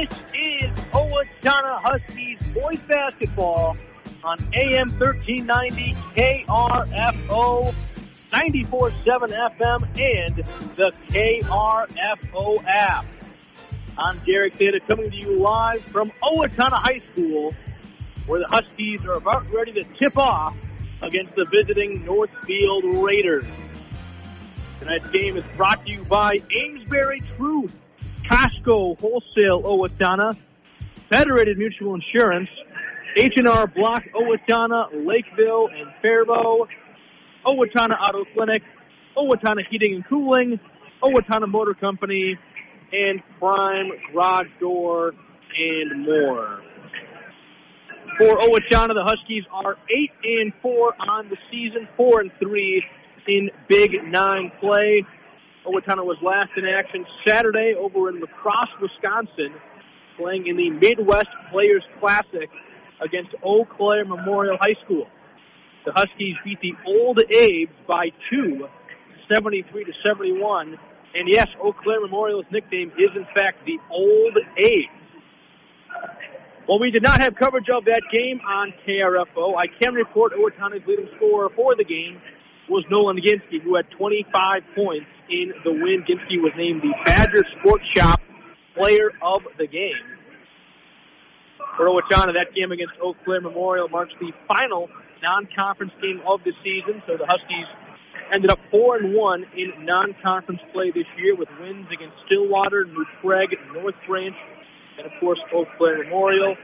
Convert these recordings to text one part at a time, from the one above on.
This is Owatonna Huskies boys basketball on AM 1390 KRFO, 94.7 FM, and the KRFO app. I'm Derek Theda coming to you live from Owatonna High School, where the Huskies are about ready to tip off against the visiting Northfield Raiders. Tonight's game is brought to you by Amesbury Truth, Costco Wholesale Owatonna, Federated Mutual Insurance, H&R Block Owatonna, Lakeville, and Faribault, Owatonna Auto Clinic, Owatonna Heating and Cooling, Owatonna Motor Company, and Prime Garage Door, and more. For Owatonna, the Huskies are 8-4 on the season, 4-3 in Big 9 play. Owatonna was last in action Saturday over in La Crosse, Wisconsin, playing in the Midwest Players Classic against Eau Claire Memorial High School. The Huskies beat the Old Abe's by 2, 73-71. And yes, Eau Claire Memorial's nickname is in fact the Old Abe's. While we did not have coverage of that game on KRFO, I can report Owatonna's leading scorer for the game was Nolan Ginsky, who had 25 points in the win. Ginsky was named the Badger Sports Shop Player of the Game. For Owatonna, that game against Eau Claire Memorial marks the final non-conference game of the season, so the Huskies ended up 4-1 in non-conference play this year with wins against Stillwater, New Prague, North Branch, and, of course, Eau Claire Memorial.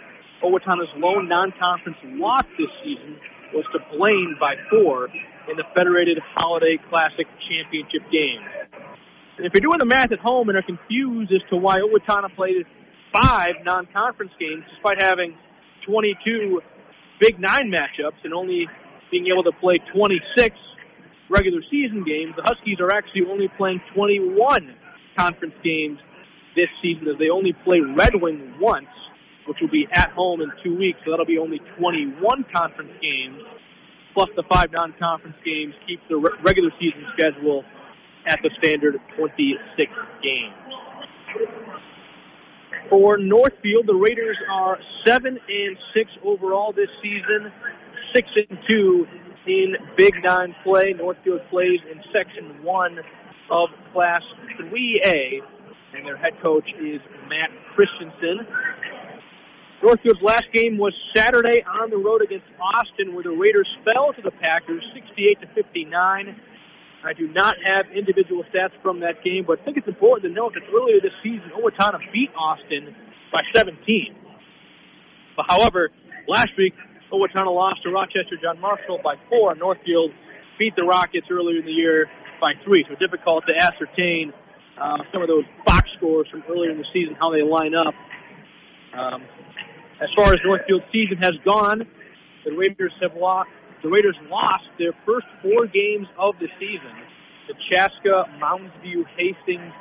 Owatonna's lone non-conference loss this season was to Blaine by 4 in the Federated Holiday Classic Championship game. And if you're doing the math at home and are confused as to why Owatonna played 5 non-conference games despite having 22 Big 9 matchups and only being able to play 26 regular season games, the Huskies are actually only playing 21 conference games this season, as they only play Red Wing once, which will be at home in 2 weeks, so that'll be only 21 conference games, plus the 5 non-conference games, keeps the regular season schedule at the standard 26 games. For Northfield, the Raiders are 7-6 overall this season, 6-2 in Big 9 play. Northfield plays in Section 1 of Class 3A, and their head coach is Matt Christensen. Northfield's last game was Saturday on the road against Austin, where the Raiders fell to the Packers 68-59. I do not have individual stats from that game, but I think it's important to note that earlier this season, Owatonna beat Austin by 17. But however, last week, Owatonna lost to Rochester John Marshall by 4. Northfield beat the Rockets earlier in the year by 3, so difficult to ascertain some of those box scores from earlier in the season, how they line up. As far as Northfield's season has gone, the Raiders lost their first 4 games of the season to Chaska, Mounds View, Hastings,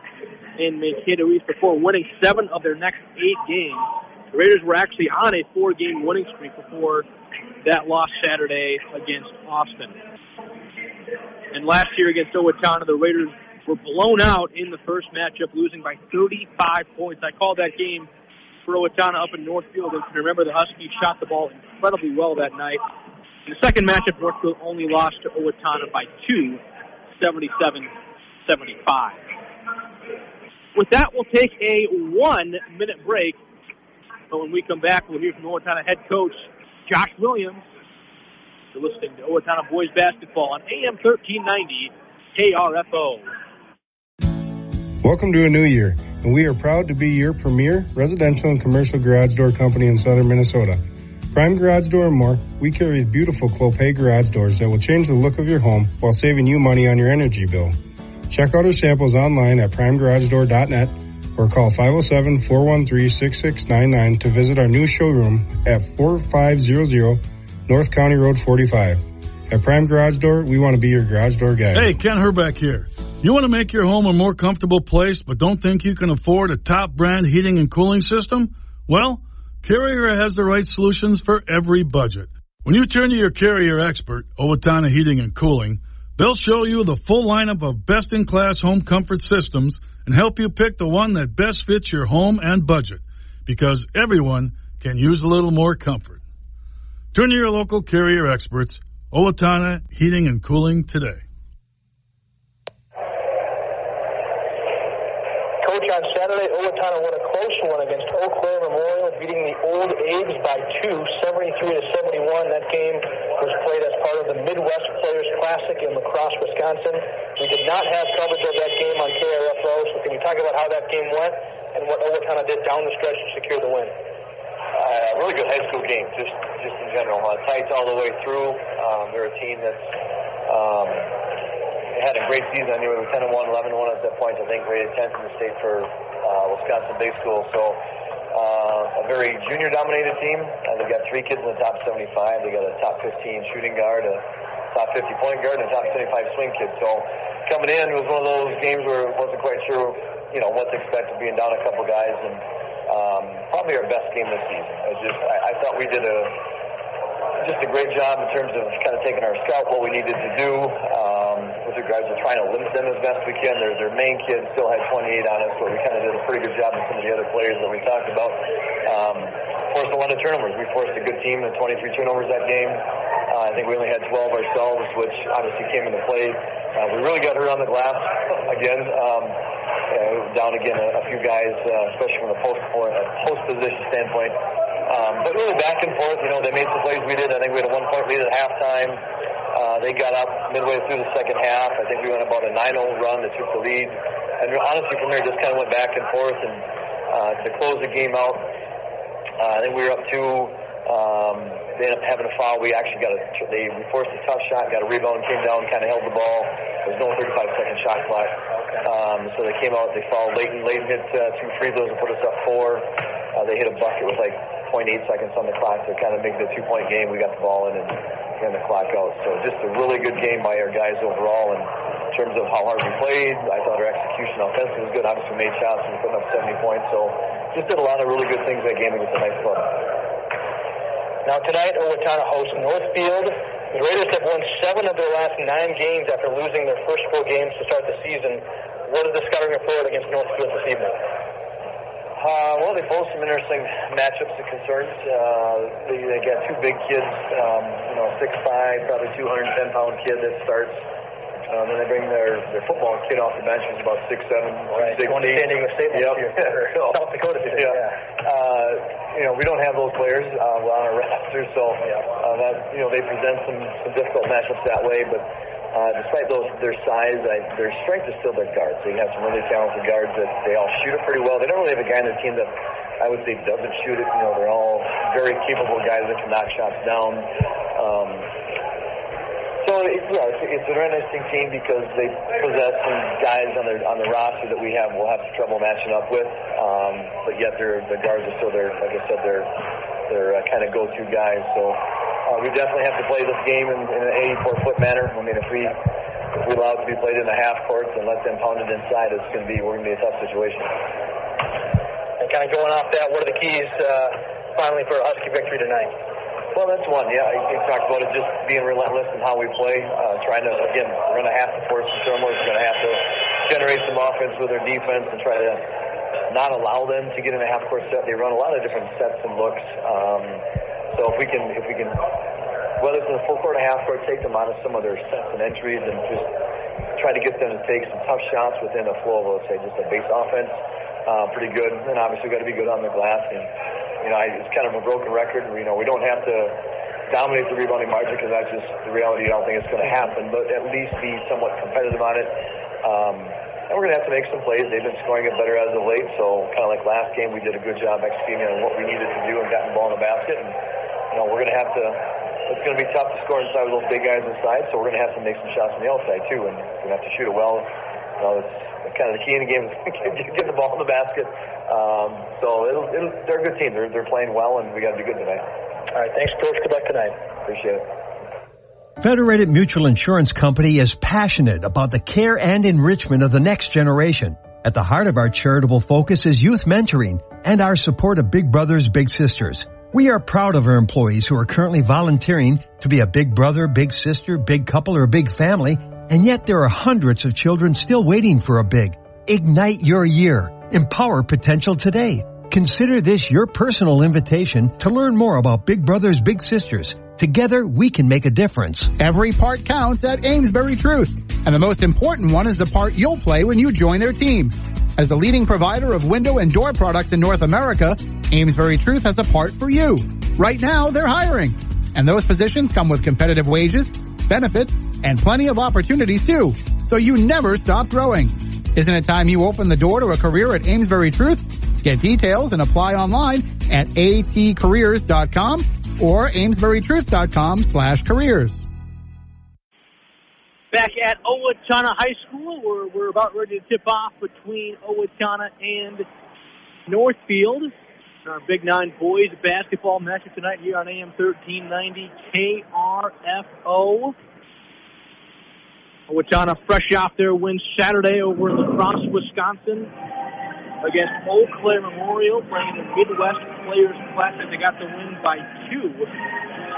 and Mankato East before winning 7 of their next 8 games. The Raiders were actually on a 4-game winning streak before that loss Saturday against Austin. And last year against Owatonna, the Raiders were blown out in the first matchup, losing by 35 points. I called that game for Owatonna up in Northfield, and remember the Huskies shot the ball incredibly well that night. In the second matchup, Northfield only lost to Owatonna by 2, 77-75. With that, we'll take a 1-minute break. But when we come back, we'll hear from Owatonna head coach Josh Williams. You're listening to Owatonna boys basketball on AM 1390 KRFO. Welcome to a new year, and we are proud to be your premier residential and commercial garage door company in southern Minnesota. Prime Garage Door and more, we carry beautiful Clopay garage doors that will change the look of your home while saving you money on your energy bill. Check out our samples online at primegaragedoor.net or call 507-413-6699 to visit our new showroom at 4500 North County Road 45. At Prime Garage Door, we want to be your garage door guy. Hey, Ken Herbeck here. You want to make your home a more comfortable place but don't think you can afford a top brand heating and cooling system? Well, Carrier has the right solutions for every budget. When you turn to your Carrier expert, Owatonna Heating and Cooling, they'll show you the full lineup of best-in-class home comfort systems and help you pick the one that best fits your home and budget. because everyone can use a little more comfort. Turn to your local Carrier experts, Owatonna Heating and Cooling today. Coach, on Saturday, Owatonna won a close one against Eau Claire Memorial, beating the Old A's by 2, 73-71. That game was played as part of the Midwest Players Classic in La Crosse, Wisconsin. We did not have coverage of that game on KRFO, so can you talk about how that game went and what Owatonna did down the stretch to secure the win? Really good high school game, just in general. Tight all the way through. They're a team that's had a great season. I knew we were 10-1, 11-1 at that point. I think rated 10th in the state for Wisconsin Big School. So a very junior-dominated team. They've got 3 kids in the top 75. They got a top 15 shooting guard, a top 50 point guard, and a top 75 swing kid. So coming in, it was one of those games where I wasn't quite sure, what to expect of being down a couple guys, and probably our best game this season. I thought we did just a great job in terms of kind of taking our scout, what we needed to do with regards to trying to limit them as best we can. Their main kid still had 28 on us, but we kind of did a pretty good job with some of the other players that we talked about. Forced a lot of turnovers. We forced a good team at 23 turnovers that game. I think we only had 12 ourselves, which obviously came into play. We really got hurt on the glass again. Down again a few guys, especially from the post position standpoint. But really back and forth, they made some plays we did. I think we had a 1-point lead at halftime. They got up midway through the second half. I think we went about a 9-0 run that took the lead. And honestly, from there, just kind of went back and forth. And to close the game out, I think we were up 2. They ended up having a foul. We actually we forced a tough shot, got a rebound, came down, kind of held the ball. There was no 35-second shot clock. So they came out, they fouled Leighton. Leighton hit 2 free throws and put us up 4. They hit a bucket with 0.8 seconds on the clock to kind of make it a 2-point game. We got the ball in and ran the clock out. So just a really good game by our guys overall. And in terms of how hard we played, I thought our execution offensively was good. Obviously we made shots and we put up 70 points. So just did a lot of really good things that game against a nice club. Now tonight, Owatonna hosts Northfield. The Raiders have won 7 of their last 9 games after losing their first 4 games to start the season. What is the scouting report against Northfield this evening? Well, they posed some interesting matchups and concerns. They got 2 big kids, 6'5", probably 210-pound kid that starts. Then they bring their football kid off the bench, who's about 6'7", right. 6'8". One standing with State Yep. South Dakota. We don't have those players on our roster, so they present some difficult matchups that way. But despite their size, their strength is still their guards. They have some really talented guards that they all shoot it pretty well. They don't really have a guy on their team that I would say doesn't shoot it. They're all very capable guys that can knock shots down. So it's an interesting team because they possess some guys on the roster that we'll have trouble matching up with. But yet the guards are still their, like I said, they're kind of go-to guys. So we definitely have to play this game in an 84-foot manner. I mean, if we allow it to be played in the half courts and let them pound it inside, we're going to be a tough situation. And kind of going off that, what are the keys finally for a Husky victory tonight? Well, that's one. Yeah, I talked about it, just being relentless in how we play. Trying to, again, we're going to have to force some turnovers. We're going to have to generate some offense with their defense and try to not allow them to get in a half-court set. They run a lot of different sets and looks. So if we can, whether it's in the full court or half court, take them out of some of their sets and entries and just try to get them to take some tough shots within a flow of, let's say, just a base offense. Pretty good. And obviously we've got to be good on the glass. And it's kind of a broken record. We don't have to dominate the rebounding margin because that's just the reality. I don't think it's going to happen, but at least be somewhat competitive on it. And we're going to have to make some plays. They've been scoring it better as of late, so kind of like last game, we did a good job executing on what we needed to do and getting the ball in the basket. And we're going to have to. It's going to be tough to score inside with those big guys inside, so we're going to have to make some shots on the outside too, and we're going to have to shoot it well. It's kind of the key in the game is getting the ball in the basket. So they're a good team. They're playing well, and we got to be good tonight. All right, thanks, Coach. Good luck tonight. Appreciate it. Federated Mutual Insurance Company is passionate about the care and enrichment of the next generation. At the heart of our charitable focus is youth mentoring and our support of Big Brothers Big Sisters. We are proud of our employees who are currently volunteering to be a big brother, big sister, big couple, or big family, and yet there are hundreds of children still waiting for a big. Ignite your year. Empower potential today. Consider this your personal invitation to learn more about Big Brothers Big Sisters. Together, we can make a difference. Every part counts at Amesbury Truth. And the most important one is the part you'll play when you join their team. As the leading provider of window and door products in North America, Amesbury Truth has a part for you. Right now, they're hiring. And those positions come with competitive wages, benefits, and plenty of opportunities too. So you never stop growing. Isn't it time you open the door to a career at Amesbury Truth? Get details and apply online at atcareers.com or amesburytruth.com/careers. Back at Owatonna High School, we're about ready to tip off between Owatonna and Northfield. Our Big Nine boys basketball matchup tonight here on AM 1390 KRFO. Owatonna fresh off their win Saturday over La Crosse, Wisconsin against Eau Claire Memorial, playing the Midwest Players Classic. They got the win by 2,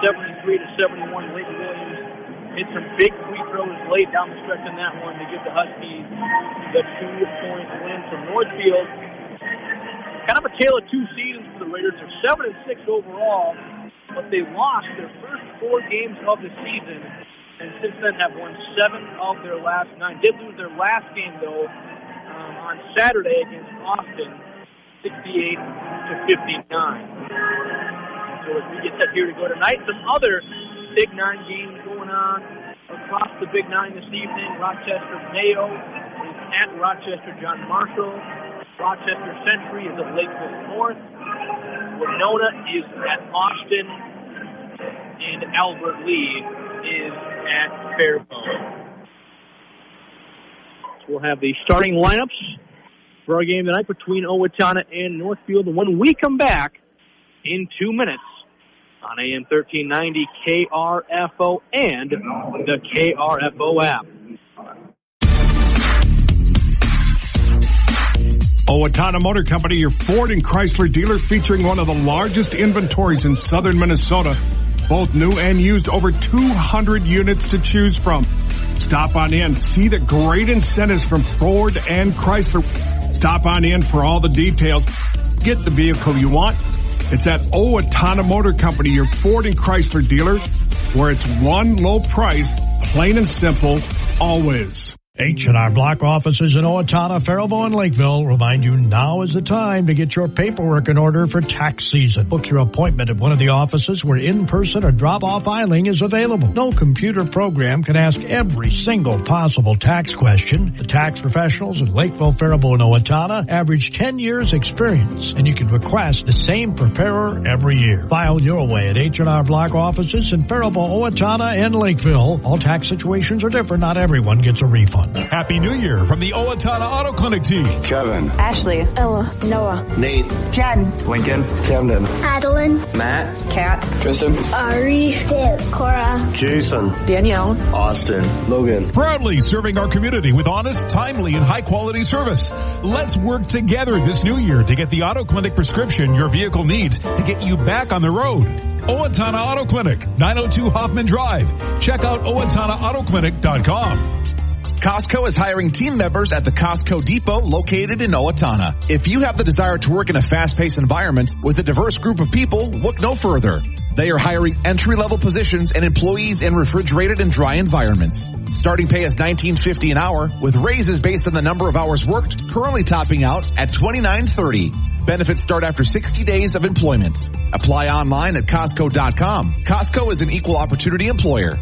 73-71. Leighton Williams hit some big free throws late down the stretch in that one to give the Huskies the 2-point win from Northfield. Kind of a tale of two seasons for the Raiders. They're 7-6 overall, but they lost their first 4 games of the season, and since then have won 7 of their last 9. Did lose their last game, though, on Saturday against Austin, 68-59. So as we get set here to go tonight, some other Big Nine games going on across the Big Nine this evening. Rochester Mayo is at Rochester John Marshall. Rochester Century is at Lakeville North. Winona is at Austin. And Albert Lee is at Faribault. We'll have the starting lineups for our game tonight between Owatonna and Northfield. And when we come back in 2 minutes on AM 1390 KRFO and the KRFO app. Owatonna Motor Company, your Ford and Chrysler dealer, featuring one of the largest inventories in southern Minnesota. Both new and used, over 200 units to choose from. Stop on in. See the great incentives from Ford and Chrysler. Stop on in for all the details. Get the vehicle you want. It's at Owatonna Motor Company, your Ford and Chrysler dealer, where it's one low price, plain and simple, always. H&R Block offices in Owatonna, Faribault, and Lakeville remind you now is the time to get your paperwork in order for tax season. Book your appointment at one of the offices where in-person or drop-off filing is available. No computer program can ask every single possible tax question. The tax professionals in Lakeville, Faribault, and Owatonna average 10 years experience, and you can request the same preparer every year. File your way at H&R Block offices in Faribault, Owatonna, and Lakeville. All tax situations are different. Not everyone gets a refund. Happy New Year from the Owatonna Auto Clinic team. Kevin. Ashley. Ella. Noah. Nate. Jen. Lincoln. Camden. Adeline. Matt. Kat. Tristan. Ari. Viv. Cora. Jason. Danielle. Austin. Logan. Proudly serving our community with honest, timely, and high-quality service. Let's work together this new year to get the Auto Clinic prescription your vehicle needs to get you back on the road. Owatonna Auto Clinic, 902 Hoffman Drive. Check out OwatonnaAutoClinic.com. Costco is hiring team members at the Costco Depot located in Owatonna. If you have the desire to work in a fast-paced environment with a diverse group of people, look no further. They are hiring entry-level positions and employees in refrigerated and dry environments. Starting pay is $19.50 an hour, with raises based on the number of hours worked, currently topping out at $29.30. Benefits start after 60 days of employment. Apply online at Costco.com. Costco is an equal opportunity employer.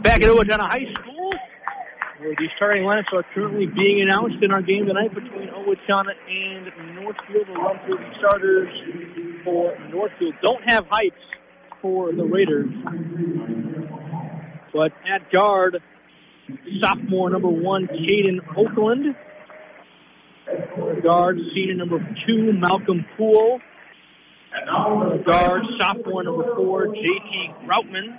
Back at Owatonna High School, where the starting lineups are currently being announced in our game tonight between Owatonna and Northfield. We'll run through the starters for Northfield. Don't have heights for the Raiders, but at guard, sophomore number 1, Caden Oakland. Guard, senior number 2, Malcolm Poole. Guard, sophomore number 4, J.T. Groutman.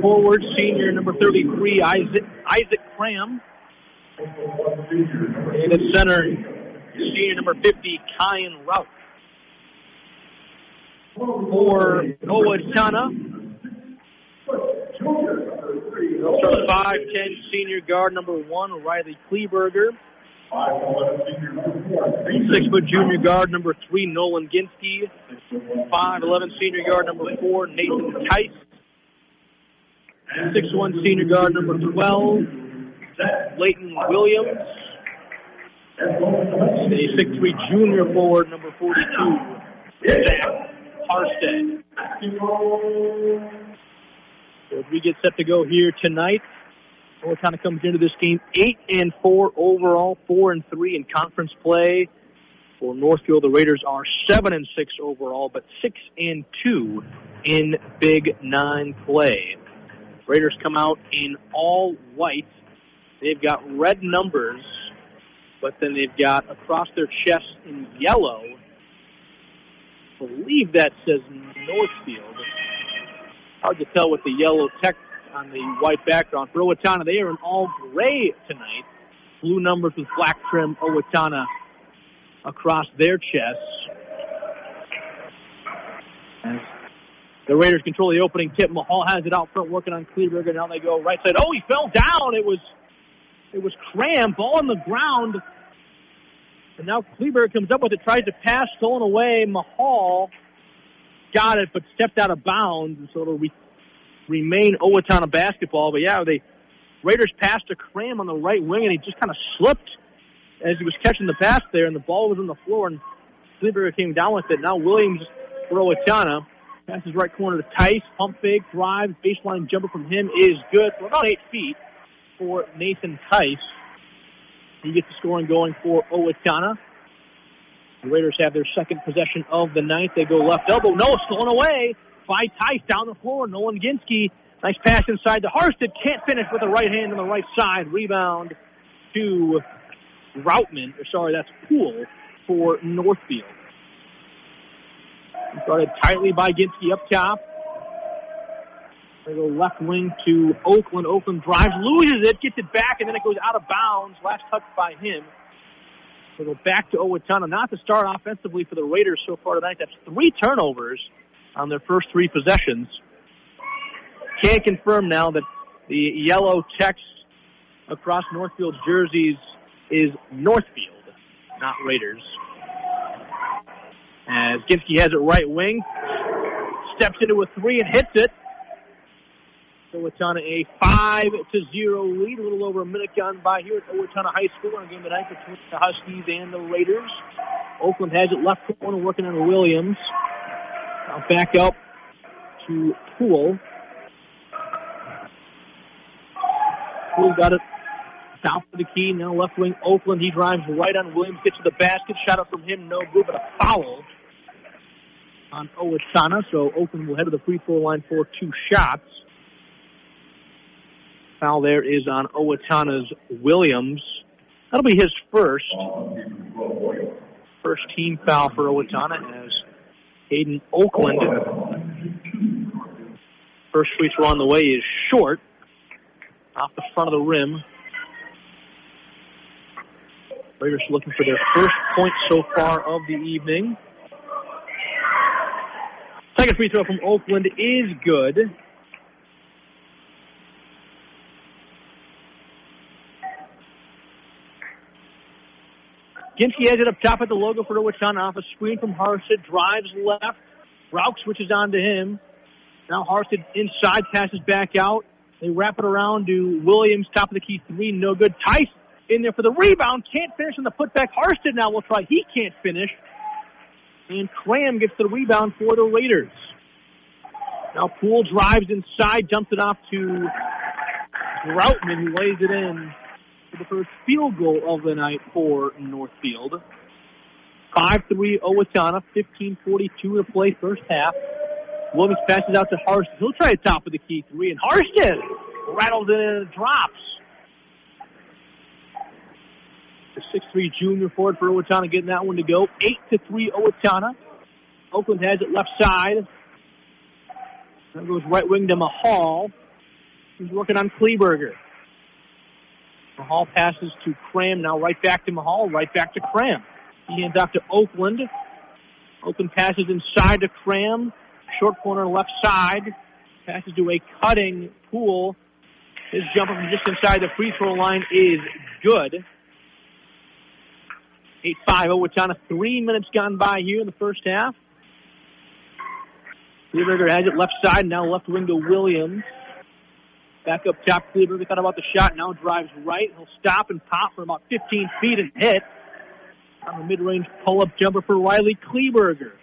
Forward, senior number 33, Isaac Cram. And at center, senior number 50, Kyan Rout. For Owatonna, 5'10", senior guard number 1, Riley Kleberger. 6-foot junior guard number 3, Nolan Ginsky. 5'11" senior guard number 4, Nathan Tice. 6'1" senior guard number 12, Leighton Williams. A 6'3" junior forward number 42, Zach Harstead. So as we get set to go here tonight, Owatonna comes into this game 8-4 overall, 4-3 in conference play. For Northfield, the Raiders are 7-6 overall, but 6-2 in Big 9 play. Raiders come out in all white. They've got red numbers, but then they've got across their chest in yellow. I believe that says Northfield. Hard to tell with the yellow text on the white background. For Owatonna, they are in all gray tonight. Blue numbers with black trim, Owatonna across their chests. As the Raiders control the opening tip, Mahal has it out front working on Kleberger. Now they go right side. Oh, he fell down. It was Cram, ball on the ground. And now Kleberger comes up with it, tries to pass, stolen away. Mahal got it, but stepped out of bounds, and so it'll remain Owatonna basketball. But yeah, the Raiders passed to Cram on the right wing, and he just kind of slipped as he was catching the pass there, and the ball was on the floor, and Kleberger came down with it. Now Williams for Owatonna. Passes right corner to Tice. Pump fake, drives, baseline jumper from him is good for about 8 feet for Nathan Tice. He gets the scoring going for Owatonna. The Raiders have their second possession of the night. They go left elbow. No, stolen away by Tice down the floor. Nolan Ginsky. Nice pass inside to Harstead. Can't finish with the right hand on the right side. Rebound to Routman. That's Poole for Northfield. Started tightly by Ginsky up top. They go left wing to Oakland. Oakland drives, loses it, gets it back, and then it goes out of bounds. Last touch by him. They go back to Owatonna. Not to start offensively for the Raiders so far tonight. That's 3 turnovers on their first 3 possessions. Can't confirm now that the yellow text across Northfield's jerseys is Northfield, not Raiders. As Ginsky has it right wing, steps into a 3 and hits it. So Owatonna a 5-0 lead, a little over a minute gone by here at Owatonna High School on a game tonight between the Huskies and the Raiders. Oakland has it left corner working on Williams. Now back up to Poole. Poole got it south of the key, now left wing Oakland. He drives right on Williams, gets to the basket, shot up from him, no good, but a foul on Owatonna. So Oakland will head to the free throw line for 2 shots. Foul there is on Owatonna's Williams. That'll be his first team foul for Owatonna as Hayden Oakland. First free throw on the way is short, off the front of the rim. Raiders looking for their first point so far of the evening. Second free throw from Oakland is good. Ginsky has it up top at the logo for Owatonna off a screen from Harstead. Drives left. Rauch switches on to him. Now Harstead inside, passes back out. They wrap it around to Williams, top of the key 3, no good. Tice in there for the rebound. Can't finish on the putback. Harstead now will try. He can't finish. And Cram gets the rebound for the Raiders. Now Poole drives inside, dumps it off to Routman, who lays it in for the first field goal of the night for Northfield. 5-3 Owatonna, 15:42 to play first half. Williams passes out to Harstead. He'll try a top of the key 3, and Harstead rattles it in and drops. The 6'3 junior forward for Owatonna getting that one to go. 8-3 Owatonna. Oakland has it left side. That goes right wing to Mahal. He's working on Kleberger. Mahal passes to Cram. Now right back to Mahal. Right back to Cram. He hands off to Oakland. Oakland passes inside to Cram. Short corner left side. Passes to a cutting Poole. His jumper from just inside the free throw line is good. 8-5, Owatonna. 3 minutes gone by here in the first half. Kleberger has it left side, now left wing to Williams. Back up top, Kleberger thought about the shot, now drives right. He'll stop and pop for about 15 feet and hit. On the mid-range pull-up jumper for Riley Kleberger.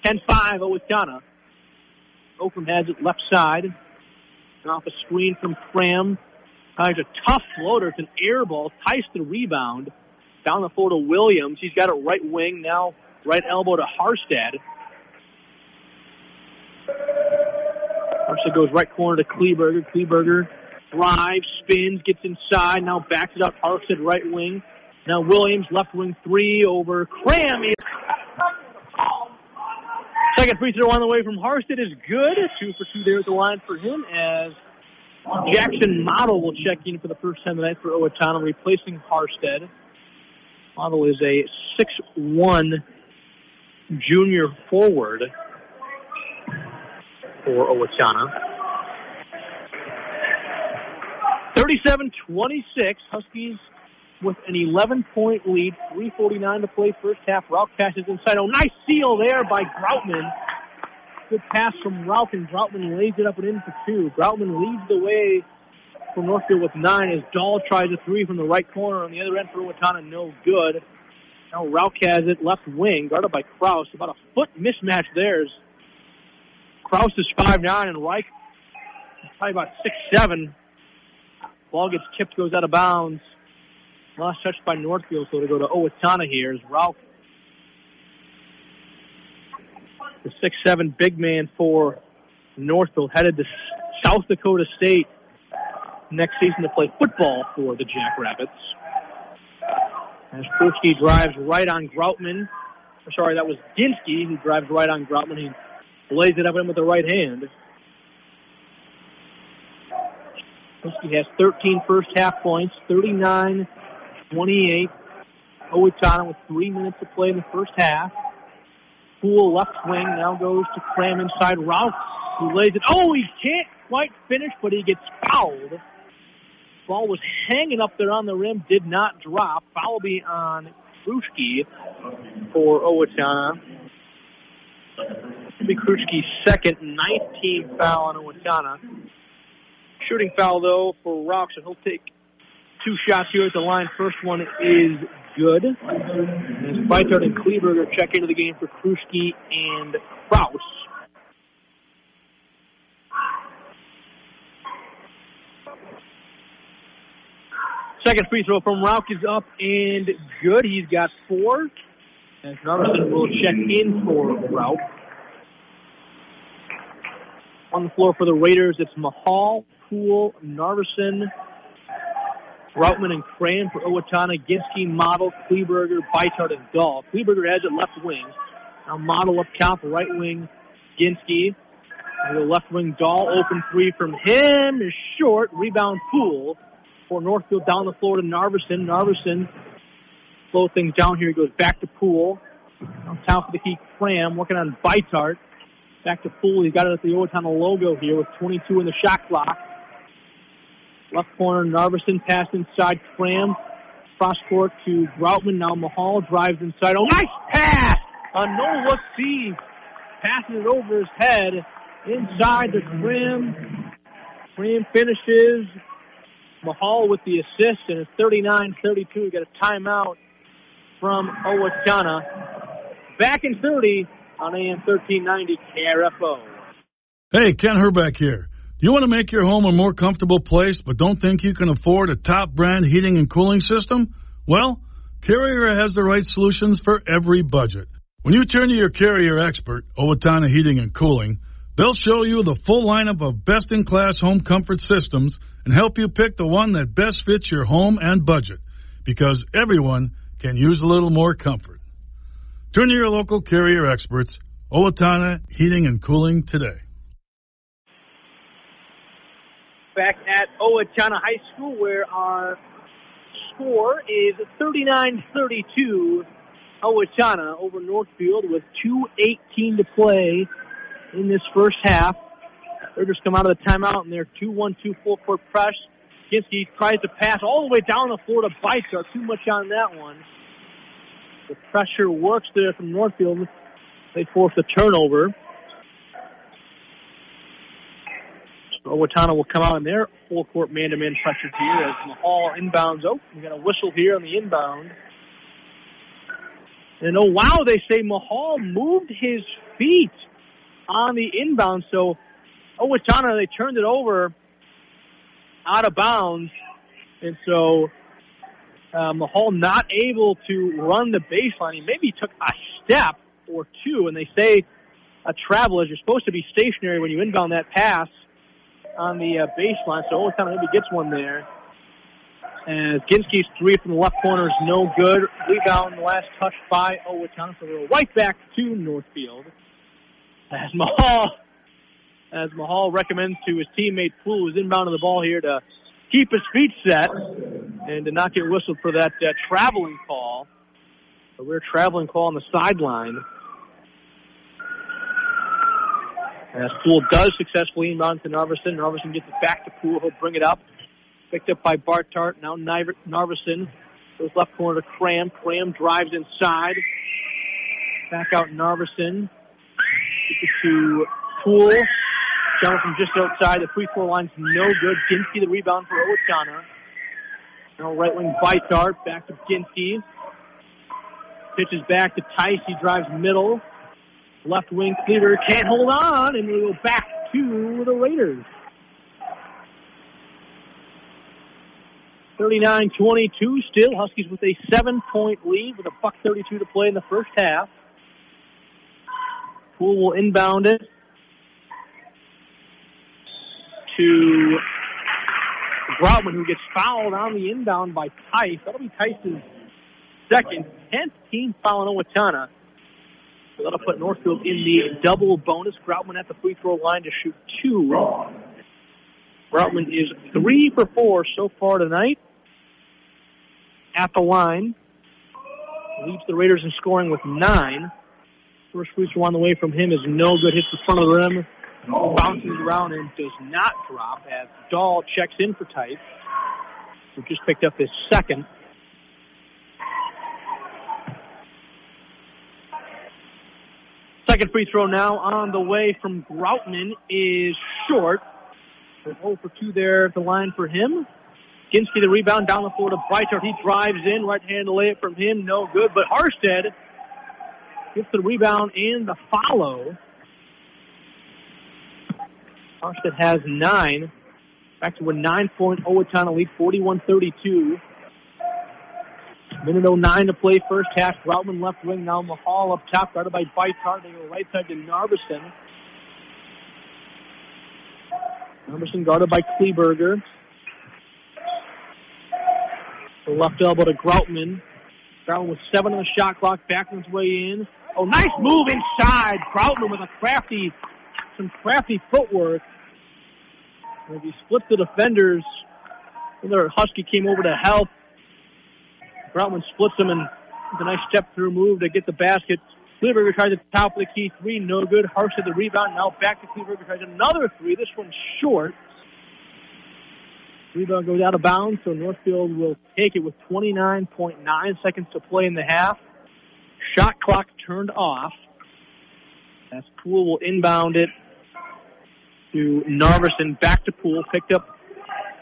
10-5, Owatonna. Oakland has it left side. Off a screen from Cram. There's a tough floater. It's an air ball. Tice the rebound. Down the floor to Williams. He's got it right wing. Now right elbow to Harstead. Harstead goes right corner to Kleberger. Kleberger drives, spins, gets inside. Now backs it up. Harstead right wing. Now Williams left wing three over Cram. Second free throw on the way from Harstead is good. 2 for 2 there at the line for him as Jackson Model will check in for the first time tonight for Owatonna, replacing Harstead. Model is a 6'1" junior forward for Owatonna. 37-26, Huskies with an 11-point lead, 3:49 to play first half. Rauch passes inside. Oh, nice seal there by Groutman. Good pass from Rauch, and Groutman lays it up and in for 2. Groutman leads the way for Northfield with 9 as Dahl tries a 3 from the right corner on the other end for Owatonna. No good. Now Rauch has it left wing, guarded by Kraus. About a foot mismatch there. Kraus is 5'9", and Reich is probably about 6'7". Ball gets tipped, goes out of bounds. Last touch by Northfield, so to go to Owatonna here is Rauch. The 6'7" big man for Northfield headed to South Dakota State next season to play football for the Jackrabbits. As Kruski drives right on Groutman. Sorry, that was Ginsky who drives right on Groutman. He lays it up in with the right hand. Kruski has 13 first half points, 39-28. Owatonna with 3 minutes to play in the first half. Poole left wing now goes to Cram inside. Rauch, who lays it. Oh, he can't quite finish, but he gets fouled. Ball was hanging up there on the rim, did not drop. Foul will be on Kruski for Owatonna. It'll be Kruski's second, 19th foul on Owatonna. Shooting foul, though, for Rauch, so he'll take 2 shots here at the line. First one is good. As Beitert and Kleberger check into the game for Kruski and Kraus. Second free throw from Rauch is up and good. He's got 4. As Narveson will check in for Rauch. On the floor for the Raiders, it's Mahal, Poole, Narveson, Groutman, and Cram for Owatonna. Ginsky, Model, Kleberger, Beitert, and Dahl. Kleberger has it left wing. Now Model up top, right wing, Ginsky. And the left wing, Dahl, open 3 from him is short. Rebound, Poole. For Northfield down the floor to Narveson. Narveson slow things down here. He goes back to Poole. On top of the key, Cram working on Beitert. Back to Poole. He's got it at the Owatonna logo here with 22 in the shot clock. Left corner, Narveson pass inside. Cram. Cross court to Groutman. Now Mahal drives inside. Oh, nice pass! A no-look see. Passes it over his head. Inside the Cram. Cram finishes. Mahal with the assist, and it's 39-32. We got a timeout from Owatonna. Back in 30 on AM 1390 KRFO. Hey, Ken Herbeck here. Do you want to make your home a more comfortable place but don't think you can afford a top brand heating and cooling system? Well, Carrier has the right solutions for every budget. When you turn to your Carrier expert, Owatonna Heating and Cooling, they'll show you the full lineup of best-in-class home comfort systems and help you pick the one that best fits your home and budget, because everyone can use a little more comfort. Turn to your local Carrier experts, Owatonna Heating and Cooling today. Back at Owatonna High School, where our score is 39-32. Owatonna over Northfield with 2:18 to play in this first half. Raiders come out of the timeout in their 2-1-2 full-court press. Ginsky tries to pass all the way down the floor to Beitert. Too much on that one. The pressure works there from Northfield. They force the turnover. So Owatonna will come out in their full-court man-to-man pressure here as Mahal inbounds. Oh, we got a whistle here on the inbound. And oh, wow, they say Mahal moved his feet on the inbound. So Owatonna, they turned it over out of bounds. And so Mahal not able to run the baseline. He maybe took a step or two, and they say a travel is you're supposed to be stationary when you inbound that pass on the baseline. So Owatonna maybe gets one there. And Ginsky's three from the left corner is no good. Rebound last touch by Owatonna. So we're right back to Northfield. As Mahal recommends to his teammate Poole, who's inbounding the ball here, to keep his feet set and to not get whistled for that traveling call. So we're traveling call on the sideline. As Poole does successfully inbound to Narveson. Narveson gets it back to Poole. He'll bring it up. Picked up by Bartart. Now Narveson goes left corner to Cram. Cram drives inside. Back out Narveson. Gets it to Poole. Down from just outside. The free throw line's no good. Ginsky the rebound for Owatonna. Now right wing Bartart. Back to Ginsky. Pitches back to Tice. He drives middle. Left wing Cleaver can't hold on. And we go back to the Raiders. 39-22 still. Huskies with a 7-point lead with $1:32 to play in the first half. Poole will inbound it to Groutman, who gets fouled on the inbound by Tice. That'll be Tice's second, 10th team foul on Owatonna. So that'll put Northfield in the double bonus. Groutman at the free throw line to shoot two. Groutman is 3 for 4 so far tonight. At the line. Leads the Raiders in scoring with 9. First free throw on the way from him is no good. Hits the front of the rim. Bounces around and does not drop as Dahl checks in for Tice, who just picked up his second. Second free throw now on the way from Groutman is short. 0 for 2 there at the line for him. Ginsky the rebound down the floor to Breitart. He drives in. Right-handed layup from him. No good. But Harstead gets the rebound and the follow. Harstead has 9. Back to a 9-point Owatonna lead, 41-32. Minute 09 to play first half. Groutman left wing. Now Mahal up top, guarded by Breitart. They go right side to Narveson. Narveson guarded by Kleberger. The left elbow to Groutman. Groutman with 7 on the shot clock, backing his way in. Oh, nice move inside. Groutman with some crafty footwork. As he splits the defenders, another Husky came over to help. Groutman splits him, and with a nice step-through move to get the basket. Kleberger tries the top of the key 3, no good. Harstead the rebound, now back to Kleberger, tries another 3. This one's short. Rebound goes out of bounds, so Northfield will take it with 29.9 seconds to play in the half. Shot clock turned off. As Poole will inbound it to Narveson, back to Poole, picked up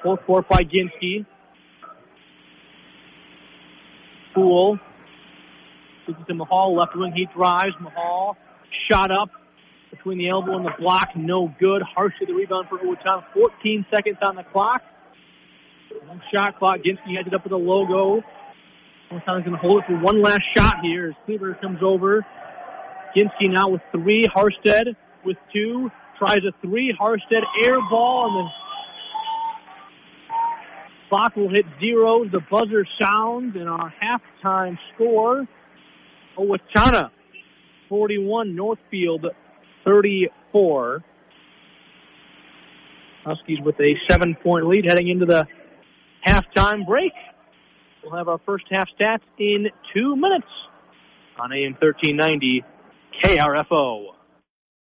full court by Ginsky. Poole takes it to Mahal, left wing, he drives. Mahal shot up between the elbow and the block, no good. Harstead the rebound for Owatonna. 14 seconds on the clock. One shot clock. Ginsky heads it up with a logo. Owatonna's going to hold it for one last shot here as Cleaver comes over. Ginsky now with 3. Harstead with 2. Tries a 3. Harstead air ball, and the clock will hit 0. The buzzer sounds, and our halftime score, Owatonna 41, Northfield 34. Huskies with a 7-point lead heading into the halftime break. We'll have our first half stats in 2 minutes on AM 1390 KRFO.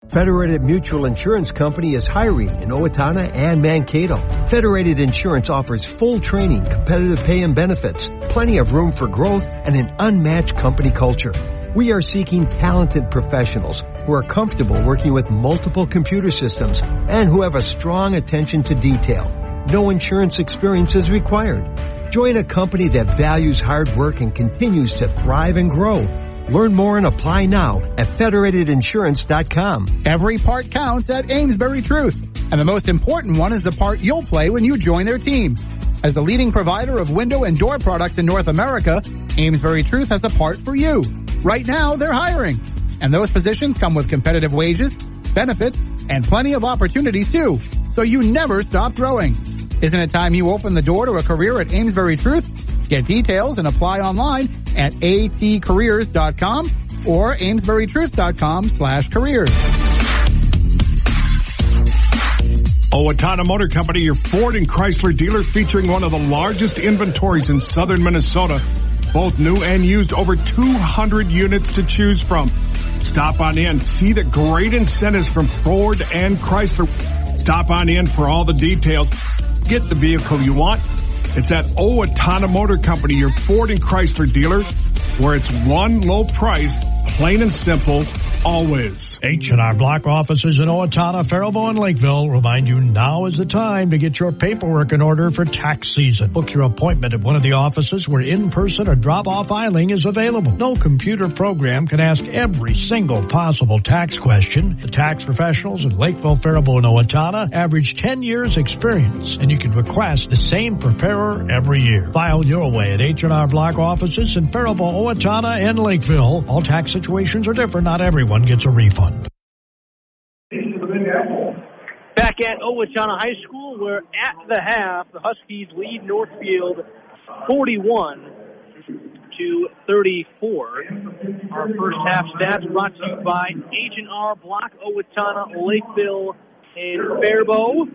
Federated Mutual Insurance Company is hiring in Owatonna and Mankato. Federated Insurance offers full training, competitive pay and benefits, plenty of room for growth, and an unmatched company culture. We are seeking talented professionals who are comfortable working with multiple computer systems and who have a strong attention to detail. No insurance experience is required. Join a company that values hard work and continues to thrive and grow. Learn more and apply now at federatedinsurance.com. Every part counts at Amesbury Truth, and the most important one is the part you'll play when you join their team. As the leading provider of window and door products in North America, Amesbury Truth has a part for you. Right now, they're hiring, and those positions come with competitive wages, benefits, and plenty of opportunities too, so you never stop growing. Isn't it time you open the door to a career at Amesbury Truth? Get details and apply online at atcareers.com or amesburytruth.com/careers. Owatonna Motor Company, your Ford and Chrysler dealer, featuring one of the largest inventories in southern Minnesota. Both new and used, over 200 units to choose from. Stop on in. See the great incentives from Ford and Chrysler. Stop on in for all the details. Get the vehicle you want. It's at Owatonna Motor Company, your Ford and Chrysler dealer, where it's one low price, plain and simple, always. H&R Block offices in Owatonna, Faribault, and Lakeville remind you now is the time to get your paperwork in order for tax season. Book your appointment at one of the offices where in-person or drop-off filing is available. No computer program can ask every single possible tax question. The tax professionals in Lakeville, Faribault, and Owatonna average 10 years experience, and you can request the same preparer every year. File your way at H&R Block offices in Faribault, Owatonna, and Lakeville. All tax situations are different. Not everyone gets a refund. Back at Owatonna High School, where at the half, the Huskies lead Northfield 41-34. Our first half stats brought to you by H&R Block, Owatonna, Lakeville, and Faribault.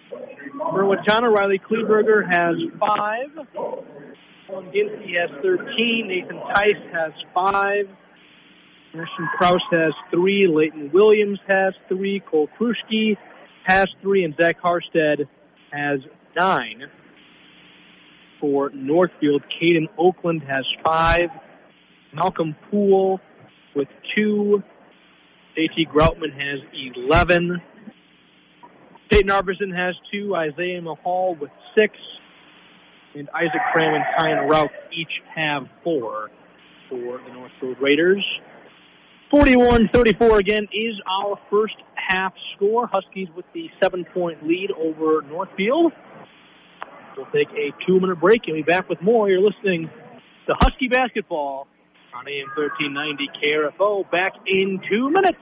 For Owatonna, Riley Kleberger has 5. Colin Ginsey has 13. Nathan Tice has 5. Christian Kraus has 3, Leighton Williams has 3, Cole Kruschke has 3, and Zach Harstead has 9. For Northfield, Caden Oakland has 5, Malcolm Poole with 2, JT Groutman has 11, Peyton Arberson has 2, Isaiah Mahal with 6, and Isaac Cram and Kyan Rauch each have 4 for the Northfield Raiders. 41-34 again is our first half score. Huskies with the 7-point lead over Northfield. We'll take a 2-minute break and be back with more. You're listening to Husky Basketball on AM 1390 KRFO. Back in 2 minutes.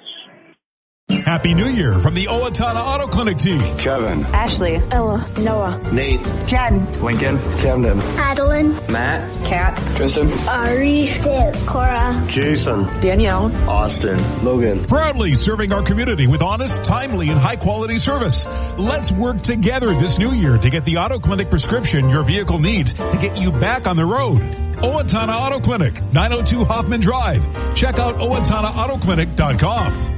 Happy New Year from the Owatonna Auto Clinic team. Kevin. Ashley. Ella. Noah. Nate. Jen. Lincoln. Camden. Adeline. Matt. Kat. Tristan. Ari. Viv. Cora. Jason. Danielle. Austin. Logan. Proudly serving our community with honest, timely, and high-quality service. Let's work together this new year to get the Auto Clinic prescription your vehicle needs to get you back on the road. Owatonna Auto Clinic, 902 Hoffman Drive. Check out OwatonnaAutoClinic.com.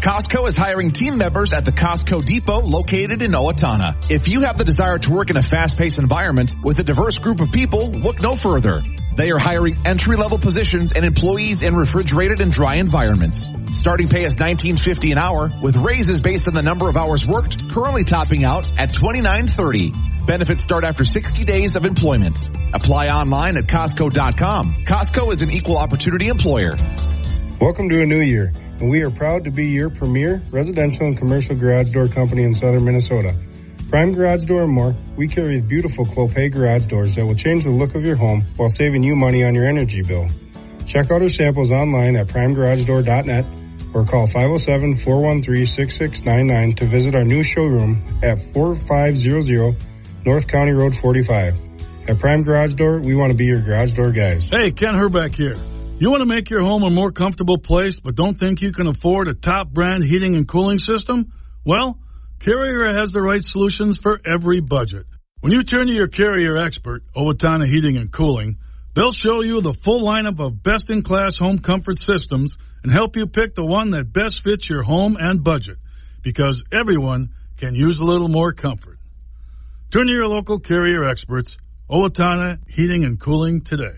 Costco is hiring team members at the Costco Depot located in Owatonna. If you have the desire to work in a fast-paced environment with a diverse group of people, look no further. They are hiring entry-level positions and employees in refrigerated and dry environments. Starting pay is $19.50 an hour, with raises based on the number of hours worked, currently topping out at $29.30. Benefits start after 60 days of employment. Apply online at Costco.com. Costco is an equal opportunity employer. Welcome to a new year, and we are proud to be your premier residential and commercial garage door company in southern Minnesota. Prime Garage Door and more, we carry beautiful Clopay garage doors that will change the look of your home while saving you money on your energy bill. Check out our samples online at primegaragedoor.net or call 507-413-6699 to visit our new showroom at 4500 North County Road 45. At Prime Garage Door, we want to be your garage door guys. Hey, Ken Herbeck here. You want to make your home a more comfortable place but don't think you can afford a top brand heating and cooling system? Well, Carrier has the right solutions for every budget. When you turn to your Carrier expert, Owatonna Heating and Cooling, They'll show you the full lineup of best-in-class home comfort systems and help you pick the one that best fits your home and budget, because everyone can use a little more comfort. Turn to your local Carrier experts, Owatonna Heating and Cooling, today.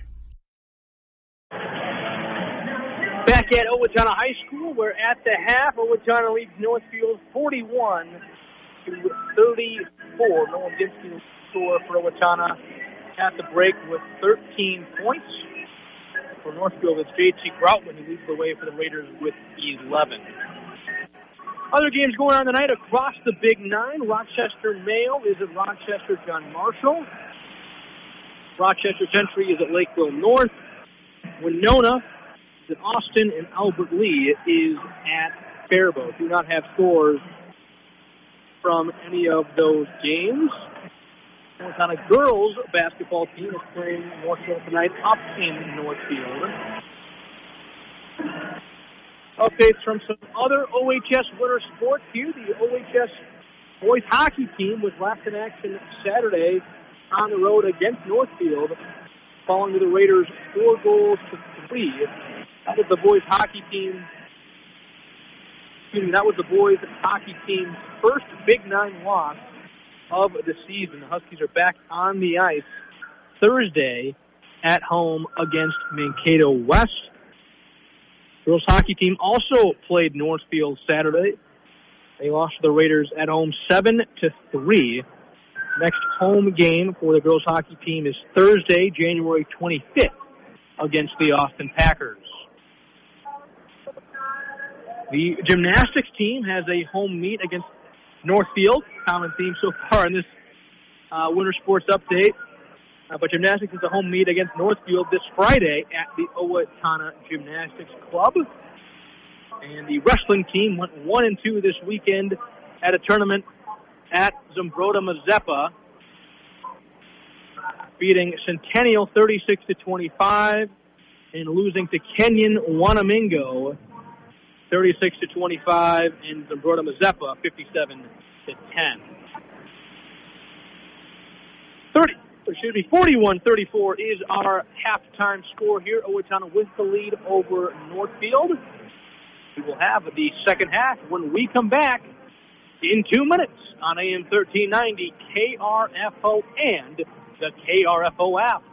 Back at Owatonna High School, we're at the half. Owatonna leads Northfield 41-34. Noah Ginsky score for Owatonna at the break with 13 points. For Northfield, it's J.T. Groutman who leads the way for the Raiders with 11. Other games going on tonight across the Big Nine. Rochester Mayo is at Rochester John Marshall. Rochester Century is at Lakeville North. Winona is at Austin, and Albert Lee is at Faribault. Do not have scores from any of those games. Owatonna girls basketball team is playing Northfield tonight up in Northfield. Updates from some other OHS winter sports here. The OHS boys hockey team was last in action Saturday on the road against Northfield, falling to the Raiders 4-3. That was the boys hockey team. That was the boys hockey team's first Big Nine loss of the season. The Huskies are back on the ice Thursday at home against Mankato West. Girls hockey team also played Northfield Saturday. They lost to the Raiders at home 7-3. Next home game for the girls hockey team is Thursday, January 25th against the Austin Packers. The gymnastics team has a home meet against Northfield. Common theme so far in this winter sports update. But gymnastics is a home meet against Northfield this Friday at the Owatonna Gymnastics Club. And the wrestling team went 1-2 this weekend at a tournament at Zumbrota Mazeppa, beating Centennial 36-25 and losing to Kenyon Wanamingo 36-25 and Zumbrota Mazeppa 57-10. 41-34 is our halftime score here. Owatonna with the lead over Northfield. We will have the second half when we come back in 2 minutes on AM 1390 KRFO and the KRFO app.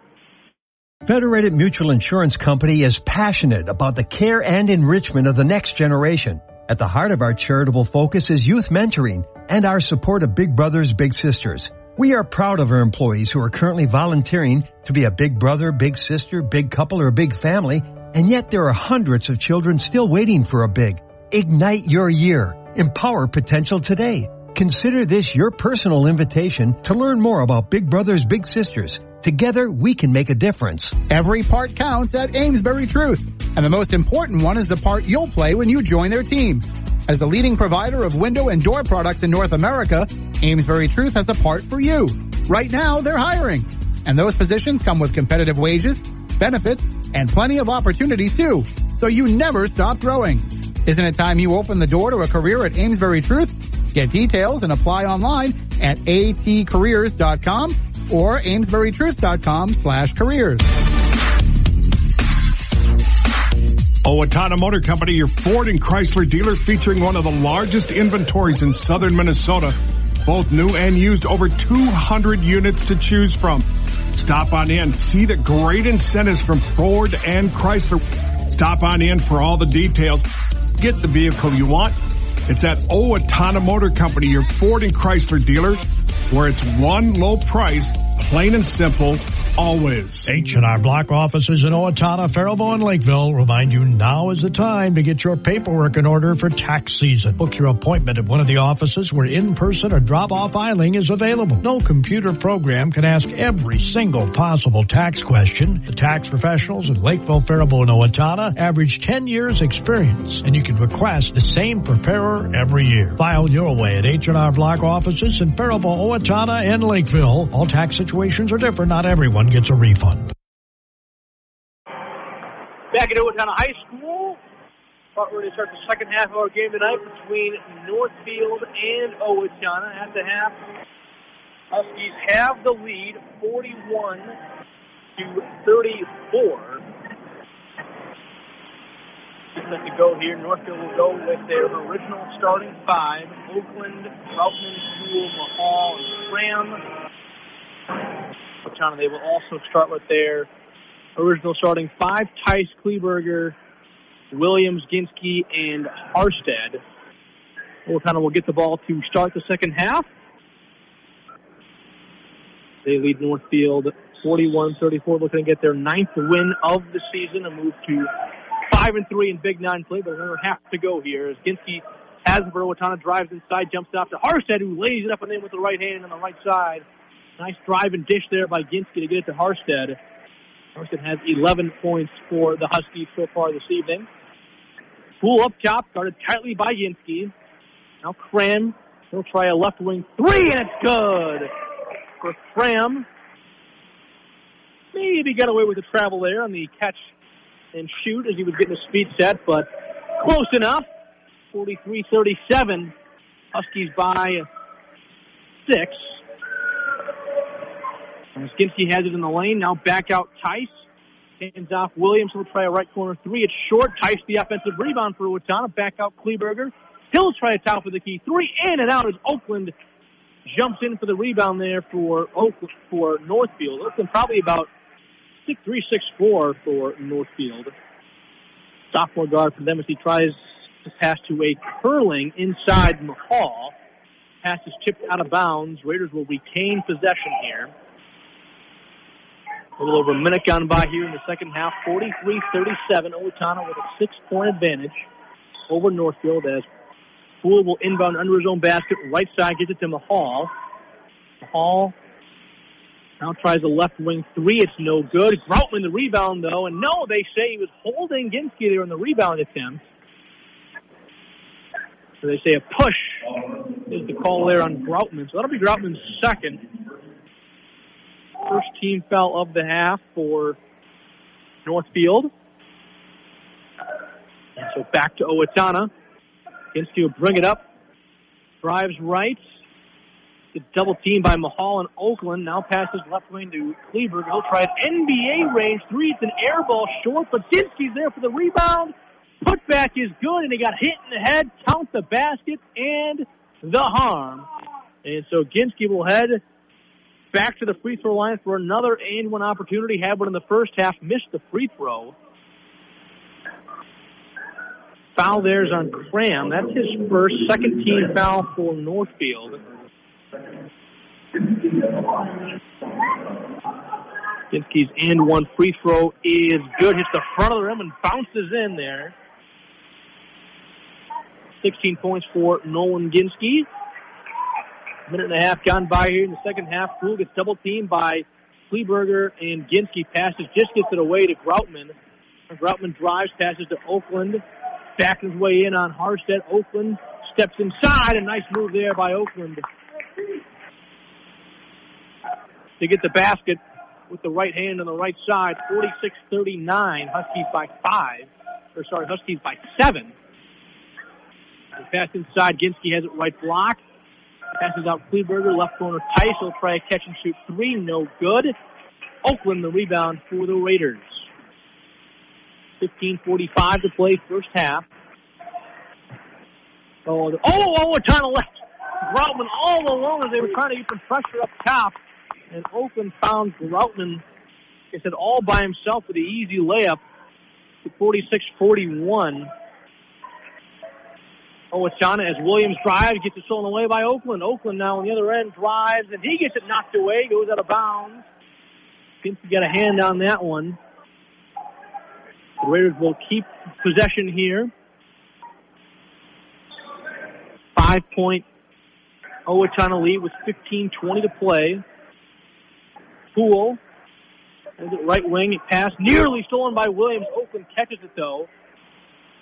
Federated Mutual Insurance Company is passionate about the care and enrichment of the next generation. At the heart of our charitable focus is youth mentoring and our support of Big Brothers Big Sisters. We are proud of our employees who are currently volunteering to be a big brother, big sister, big couple, or big family, and yet there are hundreds of children still waiting for a big. Ignite your year. Empower potential today. Consider this your personal invitation to learn more about Big Brothers Big Sisters. Together, we can make a difference. Every part counts at Amesbury Truth, and the most important one is the part you'll play when you join their team. As the leading provider of window and door products in North America, Amesbury Truth has a part for you. Right now, they're hiring, and those positions come with competitive wages, benefits, and plenty of opportunities too, so you never stop growing. Isn't it time you open the door to a career at Amesbury Truth? Get details and apply online at atcareers.com or amesburytruth.com/careers. Owatonna Motor Company, your Ford and Chrysler dealer, featuring one of the largest inventories in southern Minnesota. Both new and used, over 200 units to choose from. Stop on in. See the great incentives from Ford and Chrysler. Stop on in for all the details. Get the vehicle you want. It's at Owatonna Motor Company, your Ford and Chrysler dealer, where it's one low price, plain and simple, always. H&R Block offices in Owatonna, Faribault, and Lakeville remind you now is the time to get your paperwork in order for tax season. Book your appointment at one of the offices where in-person or drop-off filing is available. No computer program can ask every single possible tax question. The tax professionals in Lakeville, Faribault, and Owatonna average 10 years experience, and you can request the same preparer every year. File your way at H&R Block offices in Faribault, Owatonna, and Lakeville. All tax situations are different. Not everyone gets a refund. Back at Owatonna High School, about ready to start the second half of our game tonight between Northfield and Owatonna. At the half, Huskies have the lead, 41-34. 42-34. Set to go here. Northfield will go with their original starting five: Oakland, Routman, Poole, Mahal, and Graham. Owatonna, they will also start with their original starting five: Tice, Kleberger, Williams, Ginsky, and Harstead. Owatonna will get the ball to start the second half. They lead Northfield 41-34, looking to get their 9th win of the season and move to 5-3 in Big 9 play, but another half to go here as Ginsky has it for Owatonna, drives inside, jumps out to Harstead, who lays it up and in with the right hand on the right side. Nice drive and dish there by Ginsky to get it to Harstead. Harstead has 11 points for the Huskies so far this evening. Poole up top, guarded tightly by Ginsky. Now Cram, he'll try a left wing three, and it's good for Cram. Maybe got away with the travel there on the catch and shoot as he was getting his feet set, but close enough. 43-37. Huskies by 6. As Ginsky has it in the lane, now back out Tice. Hands off Williams, will try a right corner three. It's short. Tice the offensive rebound for Owatonna. Back out Kleberger. He'll try a top of the key three. In and out as Oakland jumps in for the rebound there for Northfield. Oakland probably about 6'3", 6'4" for Northfield. Sophomore guard for them as he tries to pass to a curling inside Mahal. Pass is chipped out of bounds. Raiders will retain possession here. A little over a minute gone by here in the second half. 43-37. Owatonna with a 6-point advantage over Northfield as Poole will inbound under his own basket. Right side gets it to Mahal. Mahal now tries a left wing three. It's no good. Groutman the rebound, though. And no, they say he was holding Ginsky there in the rebound attempt. So they say a push is the call there on Groutman. So that'll be Groutman's second. First team foul of the half for Northfield. And so back to Owatonna. Ginsky will bring it up. Drives right. Gets double teamed by Mahal and Oakland. Now passes left wing to Kleberger. He'll try an NBA range three. It's an air ball short, but Ginsky's there for the rebound. Putback is good, and he got hit in the head. Count the basket and the harm. And so Ginsky will head back to the free throw line for another and one opportunity. Had one in the first half, missed the free throw. Foul there's on Cram. That's his first, second team foul for Northfield. Ginsky's and one free throw is good. Hits the front of the rim and bounces in there. 16 points for Nolan Ginsky. Minute and a half gone by here in the second half. Poole gets double teamed by Kleberger, and Ginsky passes, just gets it away to Groutman. Groutman drives, passes to Oakland. Back his way in on Harstead. Oakland steps inside. A nice move there by Oakland to get the basket with the right hand on the right side. 46-39. Huskies by 7. The pass inside. Ginsky has it right block. Passes out Kleberger. Left corner Tice. He'll try a catch and shoot three. No good. Oakland the rebound for the Raiders. 15:45 to play, first half. Owatonna left. Groutman all alone as they were trying to get some pressure up top. And Oakland found Groutman, like I said, all by himself with the easy layup to 46-41. Owatonna, as Williams drives, gets it stolen away by Oakland. Oakland now on the other end drives, and he gets it knocked away, goes out of bounds. Ginsky got a hand on that one. The Raiders will keep possession here. 5-point Owatonna lead with 15:20 to play. Poole has it right wing. It pass nearly stolen by Williams. Oakland catches it though.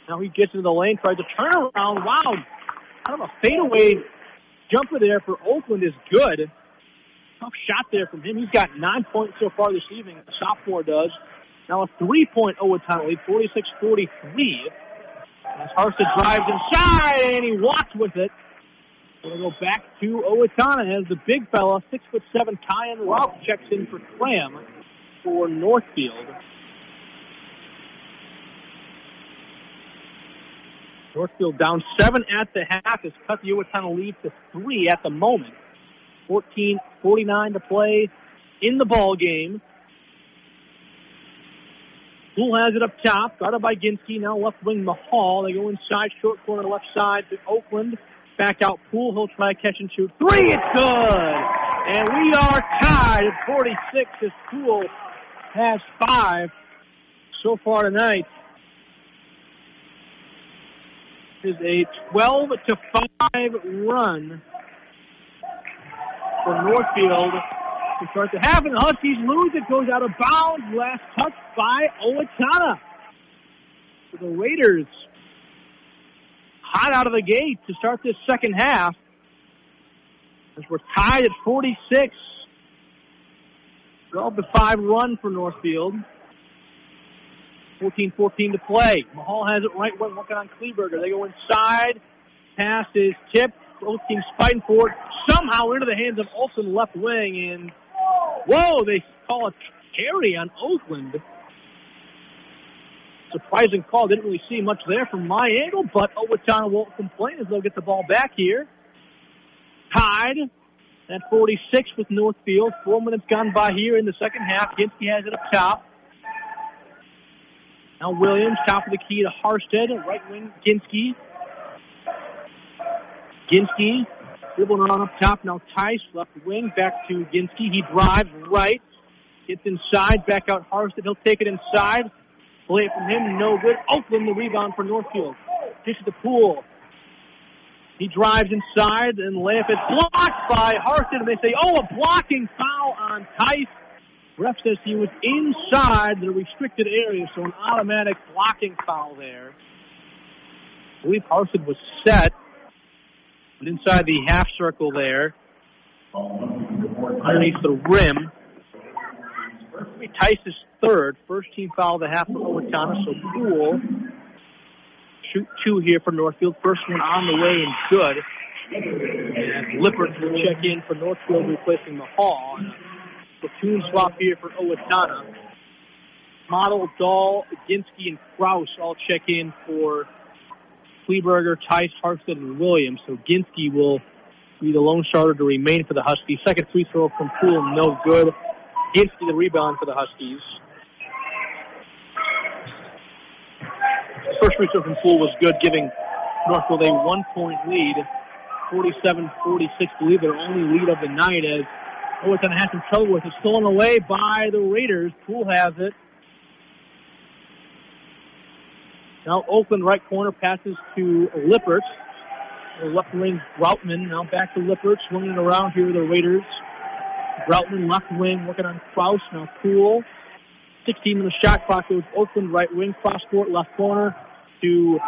Now he gets into the lane, tries to turn around. Wow, kind of a fadeaway jumper there for Oakland is good. Tough shot there from him. He's got 9 points so far this evening. The sophomore does. Now a 3-point Owatonna lead, 46-43. As Harstead drives inside, and he walks with it. We'll go back to Owatonna as the big fella, 6'7" Kyan Ralph checks in for Cram. for Northfield. Northfield down 7 at the half has cut the Owatonna lead to 3 at the moment. 14:49 to play in the ball game. Poole has it up top, guarded by Ginsky. Now left wing Mahal. They go inside, short corner left side to Oakland. Back out Poole. He'll try catch and shoot. 3, it's good! And we are tied at 46 as Poole has 5 so far tonight. It is a 12-5 run for Northfield to start the half, and the Huskies lose. It goes out of bounds. Last touch by Owatonna. So the Raiders hot out of the gate to start this second half, as we're tied at 46. 12-5 run for Northfield. 14:14 to play. Mahal has it right wing, looking on Kleberger. They go inside. Pass is tipped. Both teams fighting for it. Somehow into the hands of Oakland left wing, and whoa, they call a carry on Oakland. Surprising call. Didn't really see much there from my angle, but Owatonna won't complain as they'll get the ball back here. Tied at 46 with Northfield. 4 minutes gone by here in the second half. Ginsky has it up top. Now Williams, top of the key to Harstead. Right wing, Ginsky. Ginsky dribbling around up top. Now Tice, left wing, back to Ginsky. He drives right. Gets inside, back out Harstead. He'll take it inside. Play it from him, no good. Oakland the rebound for Northfield. Dish to Poole. He drives inside, and layup is blocked by Harstead. And they say, a blocking foul on Tice. Ref says he was inside the restricted area, so an automatic blocking foul there. I believe Harstead was set, but inside the half circle there, underneath the rim. Tice's third, first team foul of the half for Owatonna, so Poole shoot 2 here for Northfield. First one on the way and good. And Lippert will check in for Northfield, replacing Mahal. Platoon swap here for Owatonna. Model, Dahl, Ginsky, and Kraus all check in for Kleberger, Tice, Harstead, and Williams. So Ginsky will be the lone starter to remain for the Huskies. Second free throw from Poole, no good. Ginsky the rebound for the Huskies. First free throw from Poole was good, giving Northfield a 1-point lead. 47-46, believe their only lead of the night, as Owatonna has some trouble with it. Stolen away by the Raiders. Poole has it. Now Oakland right corner passes to Lippert. Left wing Groutman. Now back to Lippert. Swinging around here with the Raiders. Groutman left wing working on Kraus. Now Poole. 16 in the shot clock goes Oakland right wing. Cross court left corner to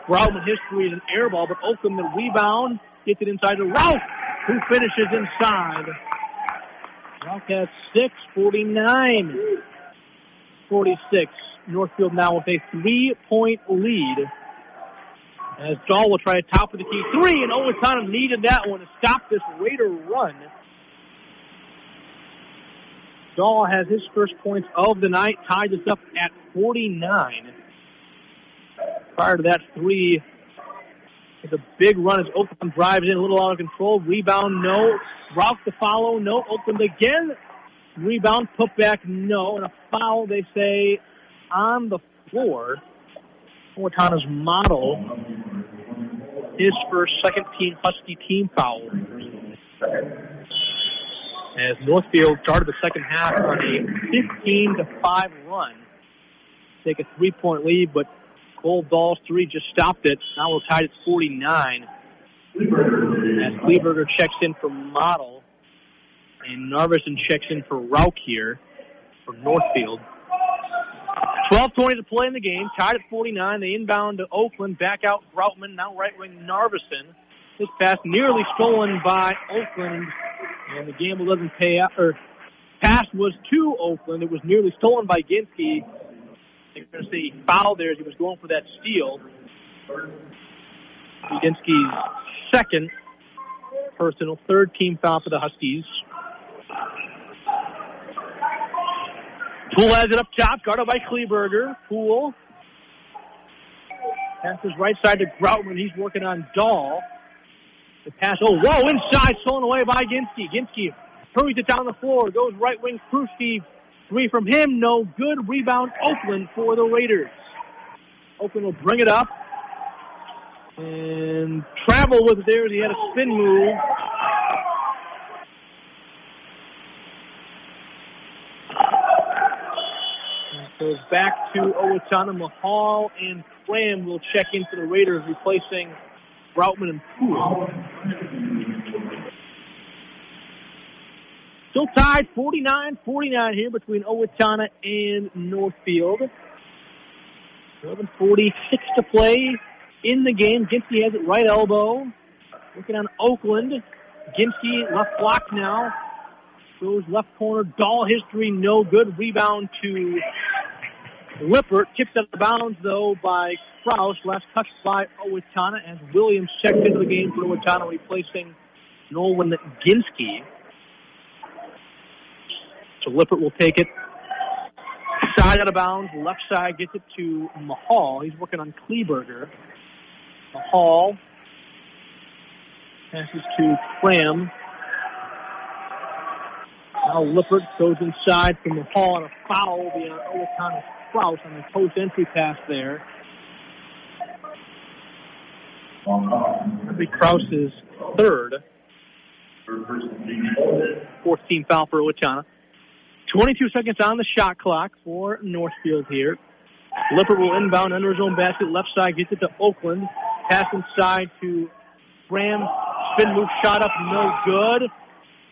Groutman. History is an air ball, but Oakland the rebound. Gets it inside to Ralph, who finishes inside. Ralph has 6, 49-46. Northfield now with a 3-point lead. As Dahl will try to top of the key 3, and Owatonna needed that one to stop this Raider run. Dahl has his first points of the night, tied this up at 49. Prior to that 3, it's a big run as Oakland drives in, a little out of control. Rebound, no. Ralph to follow, no. Oakland again. Rebound, put back, no. And a foul, they say, on the floor. Owatonna's Model, his first second-team Husky team foul. As Northfield started the second half on a 15-5 run. Take a 3-point lead, but Cole Dahl's 3 just stopped it. Now we're tied at 49. As Kleberger checks in for Model, and Narveson checks in for Rauch here for Northfield. 12:20 to play in the game. Tied at 49. They inbound to Oakland. Back out Groutman. Now right wing Narveson. This pass nearly stolen by Oakland. And the gamble doesn't pay out. Pass was to Oakland. It was nearly stolen by Ginsky. They're going to say he fouled there as he was going for that steal. Ginsky's second personal, third team foul for the Huskies. Poole has it up top, guarded by Kleberger. Poole passes right side to Groutman. He's working on Dahl. The pass, inside, stolen away by Ginsky. Ginsky hurries it down the floor, goes right wing, Kruski. Three from him, no good. Rebound, Oakland for the Raiders. Oakland will bring it up and travel with it there. He had a spin move. Goes back to Owatonna. Mahal and Cram will check in for the Raiders, replacing Groutman and Poole. Still tied 49-49 here between Owatonna and Northfield. 11:46 to play in the game. Ginsky has it right elbow. Looking on Oakland. Ginsky left block now. Goes left corner. Dahl history no good. Rebound to Lippert. Tipped out of bounds though by Kraus. Last touch by Owatonna as Williams checked into the game for Owatonna, replacing Nolan Ginsky. So Lippert will take it. Side out of bounds. Left side gets it to Mahal. He's working on Kleberger. Mahal passes to Cram. Now Lippert goes inside for Mahal on a foul beyond Owatonna Kraus on the post-entry pass there. That'll be Kraus's third. 14th foul for Owatonna. 22 seconds on the shot clock for Northfield here. Lippert will inbound under his own basket. Left side gets it to Oakland. Pass inside to Graham. Spin move, shot up, no good.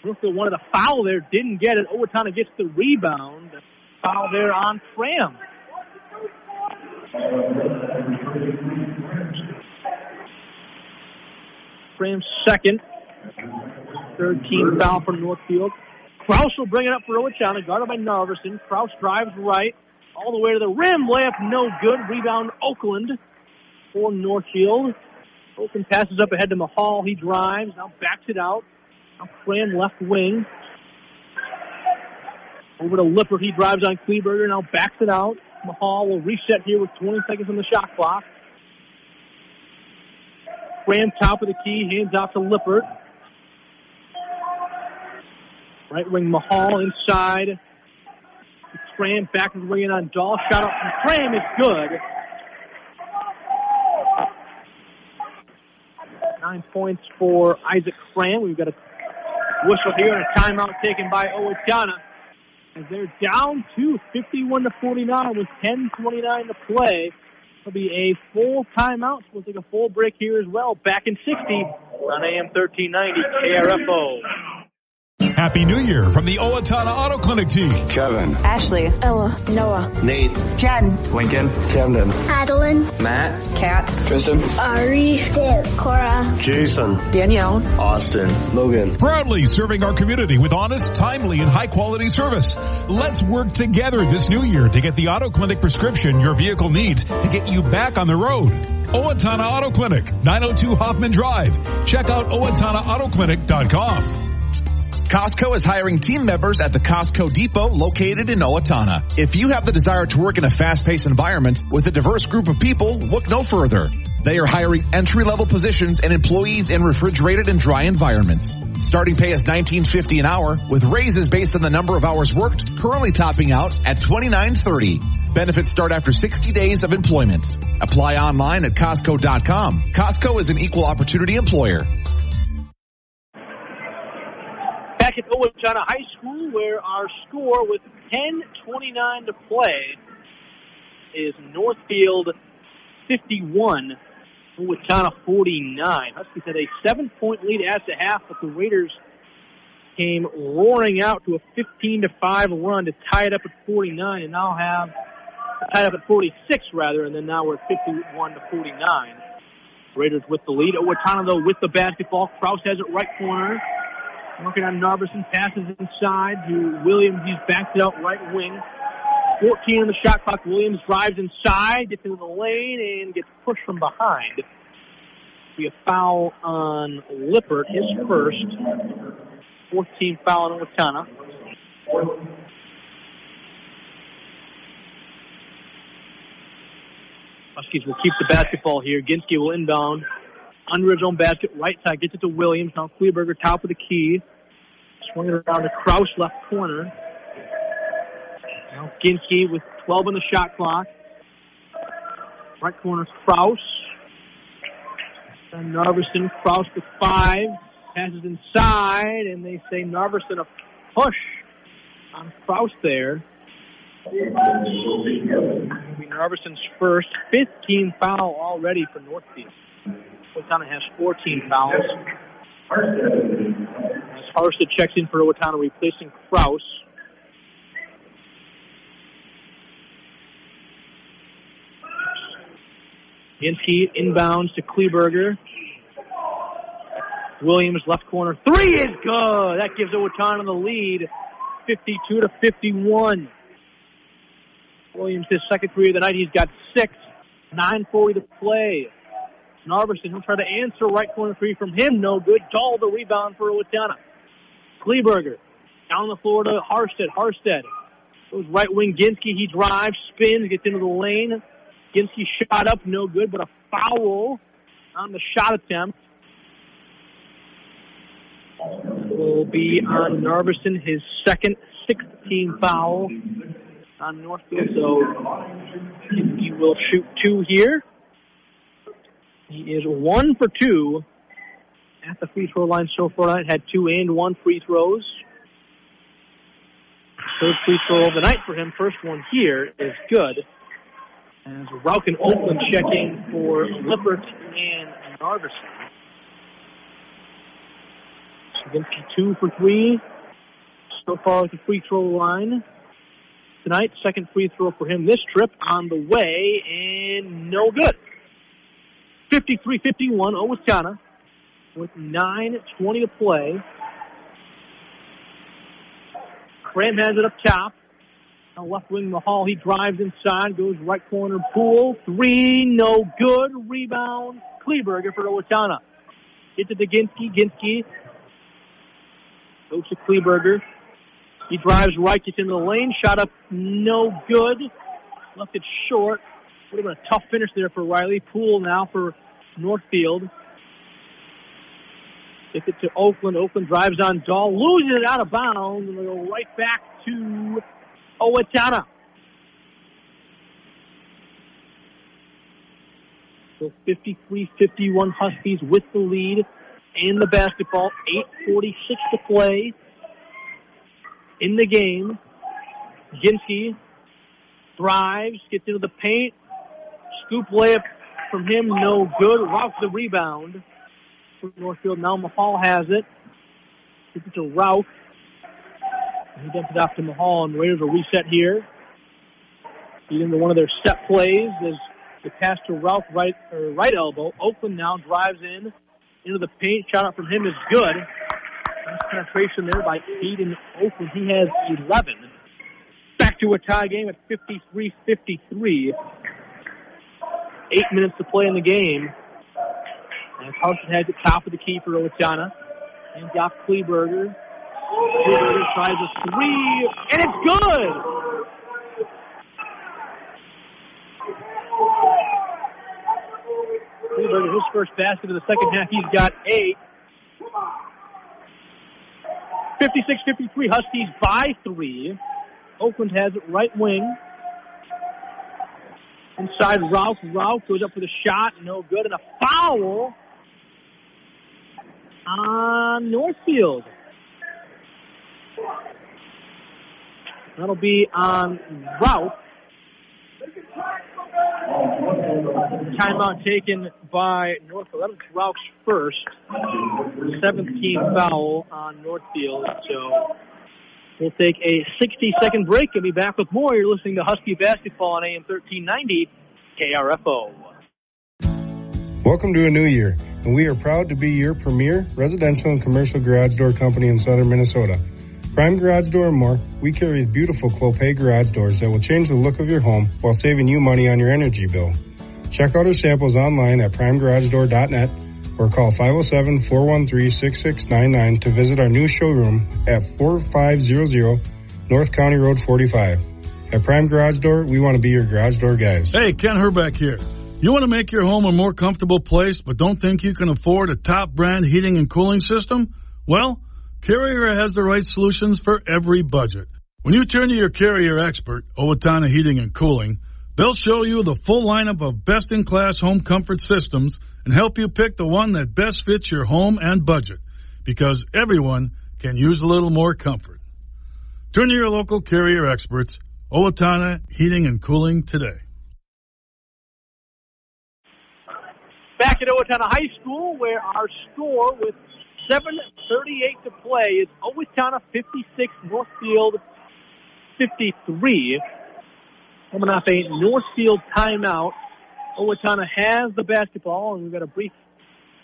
Northfield wanted a foul there, didn't get it. Owatonna gets the rebound. Foul there on Cram. Cram's second. Third team foul for Northfield. Kraus will bring it up for Owatonna, guarded by Narveson. Kraus drives right, all the way to the rim. Layup no good. Rebound Oakland for Northfield. Oakland passes up ahead to Mahal. He drives, now backs it out. Now Cram left wing. Over to Lippert. He drives on Kleberger, now backs it out. Mahal will reset here with 20 seconds on the shot clock. Cram top of the key, hands out to Lippert. Right wing Mahal inside. Cram back is wing on Dahl. Shot up from Cram is good. 9 points for Isaac Cram. We've got a whistle here and a timeout taken by Owatonna. As they're down to 51-49 with 10:29 to play. It'll be a full timeout. We'll take a full break here as well. Back in 60 on AM 1390 KRFO. Happy New Year from the Owatonna Auto Clinic team. Kevin. Ashley. Ella. Noah. Nate. Jen. Lincoln. Camden. Adeline. Matt. Kat. Tristan. Ari. Viv. Cora. Jason. Danielle. Austin. Logan. Proudly serving our community with honest, timely, and high-quality service. Let's work together this new year to get the Auto Clinic prescription your vehicle needs to get you back on the road. Owatonna Auto Clinic, 902 Hoffman Drive. Check out OwatonnaAutoClinic.com. Costco is hiring team members at the Costco Depot located in Owatonna. If you have the desire to work in a fast-paced environment with a diverse group of people, look no further. They are hiring entry-level positions and employees in refrigerated and dry environments. Starting pay is $19.50 an hour, with raises based on the number of hours worked, currently topping out at $29.30. Benefits start after 60 days of employment. Apply online at Costco.com. Costco is an equal opportunity employer. Back at Owatonna High School, where our score with 10:29 to play is Northfield 51, Owatonna 49. Huskies had a 7-point lead at the half, but the Raiders came roaring out to a 15-5 run to tie it up at 49, and now have tied up at 46 rather, and then now we're at 51-49. Raiders with the lead. Owatonna though with the basketball. Kraus has it right corner. Working on Narveson, passes inside to Williams. He's backed it out right wing. 14 on the shot clock. Williams drives inside, gets into the lane, and gets pushed from behind. Be a foul on Lippert, his first. 14th foul on Owatonna. Huskies will keep the basketball here. Ginsky will inbound under his own basket, right side, gets it to Williams. Now Kleberger, top of the key. Swing it around to Kraus, left corner. Now Ginsky with 12 on the shot clock. Right corner, Kraus. And Narveson, Kraus with 5. Passes inside, and they say Narveson a push on Kraus there. It'll be Narveson's first 15 foul already for Northfield. Owatonna has 14 fouls. As Harsted checks in for Owatonna, replacing Kraus. Ginsky inbounds to Kleberger. Williams, left corner. 3 is good! That gives Owatonna the lead, 52-51. Williams, his second three of the night. He's got 6. 9:40 to play. Narveson, he'll try to answer right corner three from him. No good. Dahl the rebound for Owatonna. Kleberger down the floor to Harsted. Harsted goes right wing. Ginsky, he drives, spins, gets into the lane. Ginsky shot up, no good, but a foul on the shot attempt will be on Narveson, his second 16 foul on Northfield. So he will shoot 2 here. He is 1 for 2 at the free throw line so far. Had 2 and 1 free throws. Third free throw of the night for him. First one here is good. As Rauch and Oakland checking for Lippert and Narveson. Ginsky 2 for 3 so far at the free throw line tonight. Second free throw for him this trip on the way, and no good. 53-51, Owatonna with 9:20 to play. Cram has it up top. Now left wing Mahal, he drives inside, goes right corner, Poole. 3, no good. Rebound, Kleberger for Owatonna. Gets it to Ginsky. Ginsky goes to Kleberger. He drives right, gets into the lane. Shot up, no good. Left it short. Would have been a tough finish there for Riley. Poole now for Northfield. Gets it to Oakland. Oakland drives on Dahl. Loses it out of bounds. And they'll go right back to Owatonna. So 53-51 Huskies with the lead and the basketball. 8:46 to play in the game. Ginsky drives, gets into the paint. Scoop layup from him, no good. Rauch the rebound for Northfield. Now Mahal has it. Gets it to Rauch. He dumps it off to Mahal, and Raiders will reset here. Get into one of their set plays as the pass to Rauch, right elbow. Oakland now drives into the paint. Shot out from him is good. Nice penetration there by Aiden Oakland. He has 11. Back to a tie game at 53-53. 8 minutes to play in the game. And Carson has the top of the key for Owatonna. And got Kleberger. Kleberger tries a 3, and it's good! Kleberger, his first basket of the second half, he's got 8. 56-53, Huskies by 3. Oakland has it right wing. Inside Rauch. Rauch goes up for the shot. No good. And a foul on Northfield. That'll be on Rauch. Timeout taken by Northfield. That was Rauch's first. 17th foul on Northfield. So we'll take a 60-second break and be back with more. You're listening to Husky Basketball on AM 1390 KRFO. Welcome to a new year, and we are proud to be your premier residential and commercial garage door company in southern Minnesota. Prime Garage Door and more, we carry beautiful Clopay garage doors that will change the look of your home while saving you money on your energy bill. Check out our samples online at primegaragedoor.net or call 507-413-6699 to visit our new showroom at 4500 North County Road 45. At Prime Garage Door, we want to be your garage door guys. Hey, Ken Herbeck here. You want to make your home a more comfortable place, but don't think you can afford a top brand heating and cooling system? Well, Carrier has the right solutions for every budget. When you turn to your Carrier expert, Owatonna Heating and Cooling, they'll show you the full lineup of best-in-class home comfort systems and help you pick the one that best fits your home and budget, because everyone can use a little more comfort. Turn to your local Carrier experts, Owatonna Heating and Cooling, today. Back at Owatonna High School, where our score with 7:38 to play is Owatonna 56, Northfield 53. Coming off a Northfield timeout, Owatonna has the basketball, and we've got a brief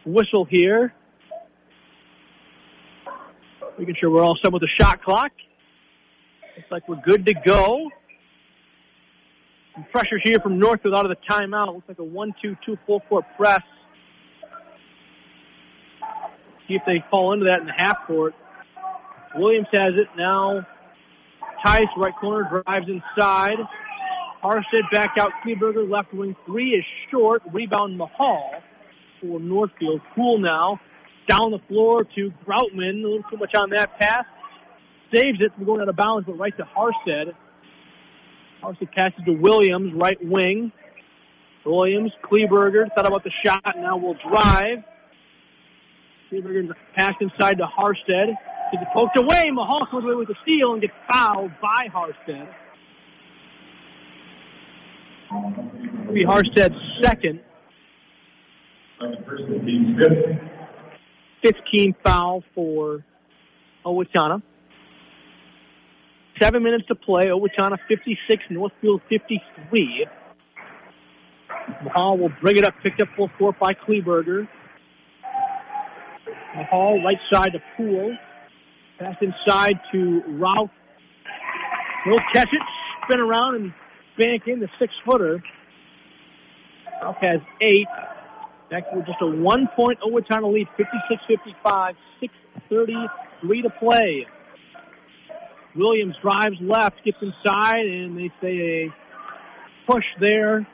whistle here. Making sure we're all set with the shot clock. Looks like we're good to go. Some pressure here from Northfield out of the timeout. Looks like a 1-2-2 full-court press. See if they fall into that in the half court. Williams has it now. Tice, right corner, drives inside. Harstead back out. Kleberger, left wing, three is short. Rebound Mahal for Northfield. Cool now. Down the floor to Groutman. A little too much on that pass. Saves it from going out of bounds, but right to Harstead. Harstead passes to Williams, right wing. Williams, Kleberger, thought about the shot, now will drive. Kleberger passed inside to Harstead. Gets it poked away. Mahal comes away with the steal and gets fouled by Harstead. It'll be Harstead's second. 15 foul for Owatonna. 7 minutes to play. Owatonna 56, Northfield 53. Mahal will bring it up, picked up full court by Kleberger. Mahal right side to Poole. Pass inside to Ralph. He'll catch it, spin around, and bank in the 6-footer. Ralph has 8. Back with just a 1-point Owatonna lead, 56-55, 6:33 to play. Williams drives left, gets inside, and they say a push there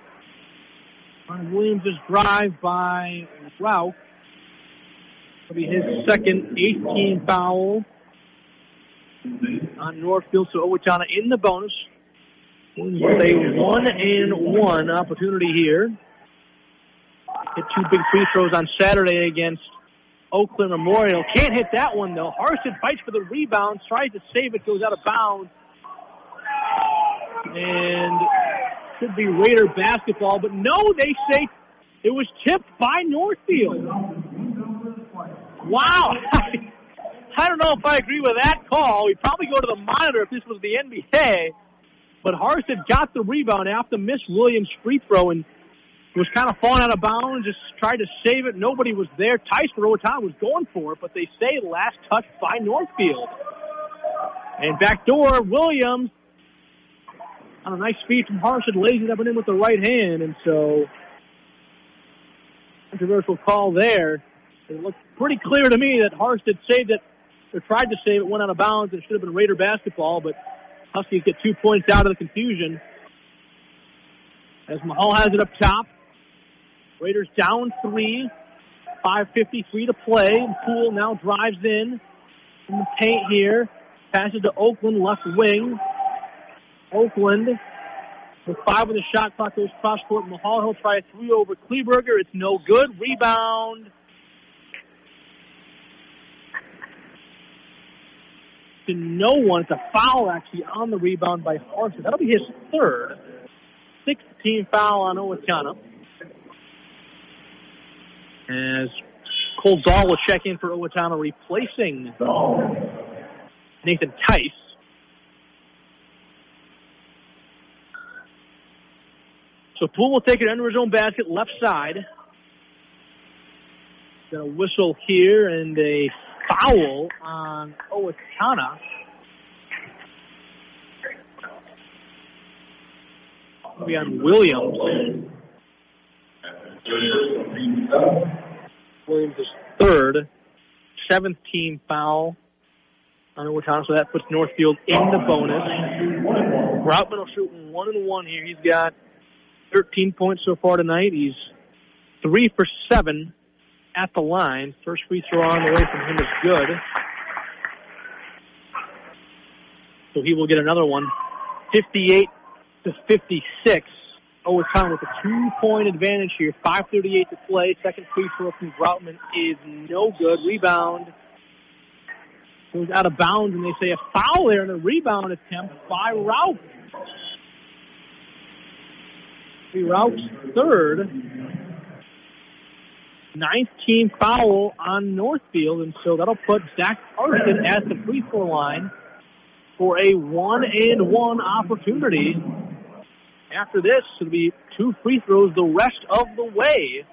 on Williams' drive by Ralph. It'll be his second 18 foul on Northfield, so Owatonna in the bonus. Williams with a 1-and-1 opportunity here. Hit 2 big free throws on Saturday against Oakland Memorial. Can't hit that one, though. Harstead fights for the rebound, tries to save it, goes out of bounds. And should be Raider basketball, but no, they say it was tipped by Northfield. Wow. I don't know if I agree with that call. We'd probably go to the monitor if this was the NBA. But Harstead got the rebound after miss Williams' free throw and was kind of falling out of bounds, just tried to save it. Nobody was there. Tice for Owatonna was going for it, but they say last touch by Northfield. And backdoor, Williams, on a nice feed from Harstead, lays it up and in with the right hand. And so, controversial call there. It looked pretty clear to me that Harstead saved it, or tried to save it, went out of bounds. It should have been Raider basketball, but Huskies get 2 points out of the confusion. As Mahal has it up top. Raiders down 3. 5:53 to play. Poole now drives in the paint here. Passes to Oakland, left wing. Oakland with 5 on the shot clock, goes cross court. Mahal, he'll try a 3 over Kleberger. It's no good. Rebound. To no one. It's a foul, actually, on the rebound by Harstead. That'll be his third. 6th-team foul on Owatonna. As Cole Dahl will check in for Owatonna, replacing Nathan Tice. So Poole will take it under his own basket, left side. Got a whistle here and a foul on Owatonna. It'll be on Williams. Williams is third. 7th team foul on Owatonna, so that puts Northfield in the bonus. Groutman will shoot 1-and-1 here. He's got 13 points so far tonight. He's 3 for 7 at the line. First free throw on the way from him is good. So he will get another one. 58-56. Owatonna with a 2-point advantage here. 5:38 to play. Second free throw from Groutman is no good. Rebound goes out of bounds, and they say a foul there in the rebound attempt by Rauch. Rauch's third. 9th team foul on Northfield, and so that'll put Zach Carson at the free throw line for a 1-and-1 opportunity. After this, it'll be 2 free throws the rest of the way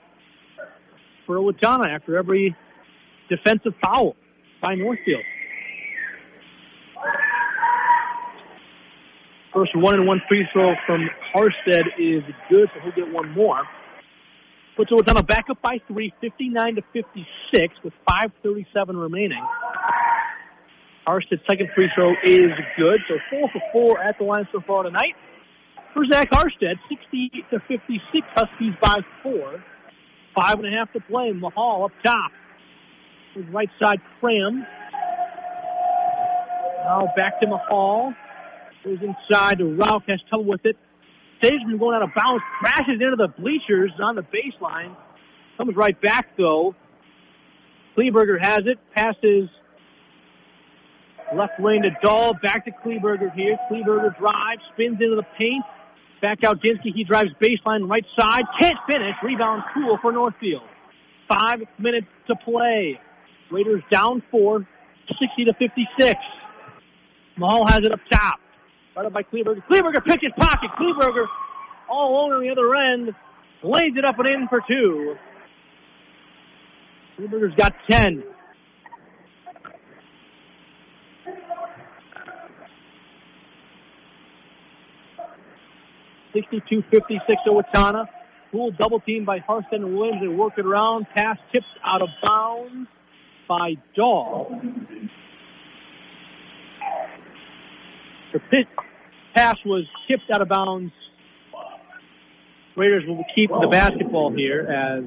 for Owatonna after every defensive foul by Northfield. First 1-and-1 free throw from Harstead is good, so he'll get one more. Puts Owatonna back up by 3, 59-56 with 5:37 remaining. Harstead's second free throw is good, so 4 for 4 at the line so far tonight. For Zach Harstead, 60-56, Huskies by 4. 5.5 to play. Mahal up top. His right side Cram. Now back to Mahal. Goes inside to Rauch, has trouble with it. Saves from going out of bounds, crashes into the bleachers on the baseline. Comes right back though. Kleberger has it, passes left wing to Dahl, back to Kleberger here. Kleberger drives, spins into the paint. Back out Dinsky, he drives baseline right side. Can't finish. Rebound Cool for Northfield. 5 minutes to play. Raiders down 4, 60-56. Mahal has it up top. Right up by Kleberger. Kleberger picks his pocket. Kleberger all alone on the other end. Lays it up and in for 2. Kleberger's got 10. (62-56) Owatonna. Cool double team by Harstead and Williams. They work it around. Pass tipped out of bounds by Dahl. The pass was tipped out of bounds. Raiders will keep the basketball here as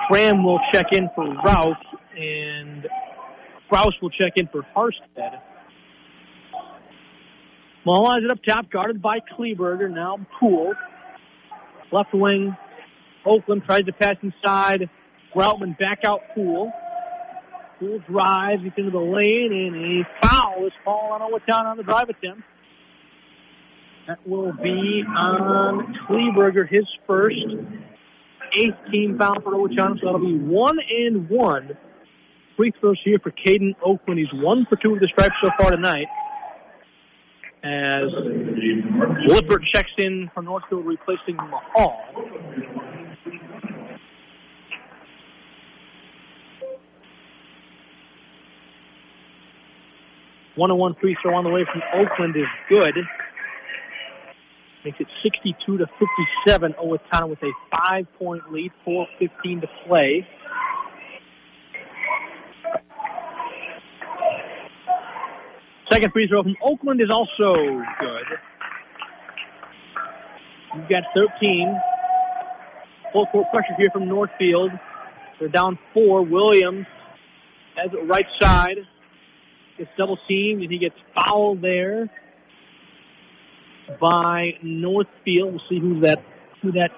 Cram will check in for Rauch and Kraus will check in for Harstead. Mahal has it up top, guarded by Kleberger. Now Poole. Left wing. Oakland tries to pass inside. Groutman back out Poole. Poole drives, gets into the lane, and a foul is called on Owatonna on the drive attempt. That will be on Kleberger, his first 8th team foul for Owatonna, so that'll be 1-and-1. Free throws here for Caden Oakland. He's 1 for 2 of the stripes so far tonight. As Lippert checks in from Northfield, replacing Mahal. One-on-one free throw on the way from Oakland is good. Makes it 62-57. Owatonna with a 5-point lead, 4:15 to play. Second free throw from Oakland is also good. You've got 13. Full court pressure here from Northfield. They're down 4. Williams has it right side. Gets double teamed, and he gets fouled there by Northfield. We'll see who that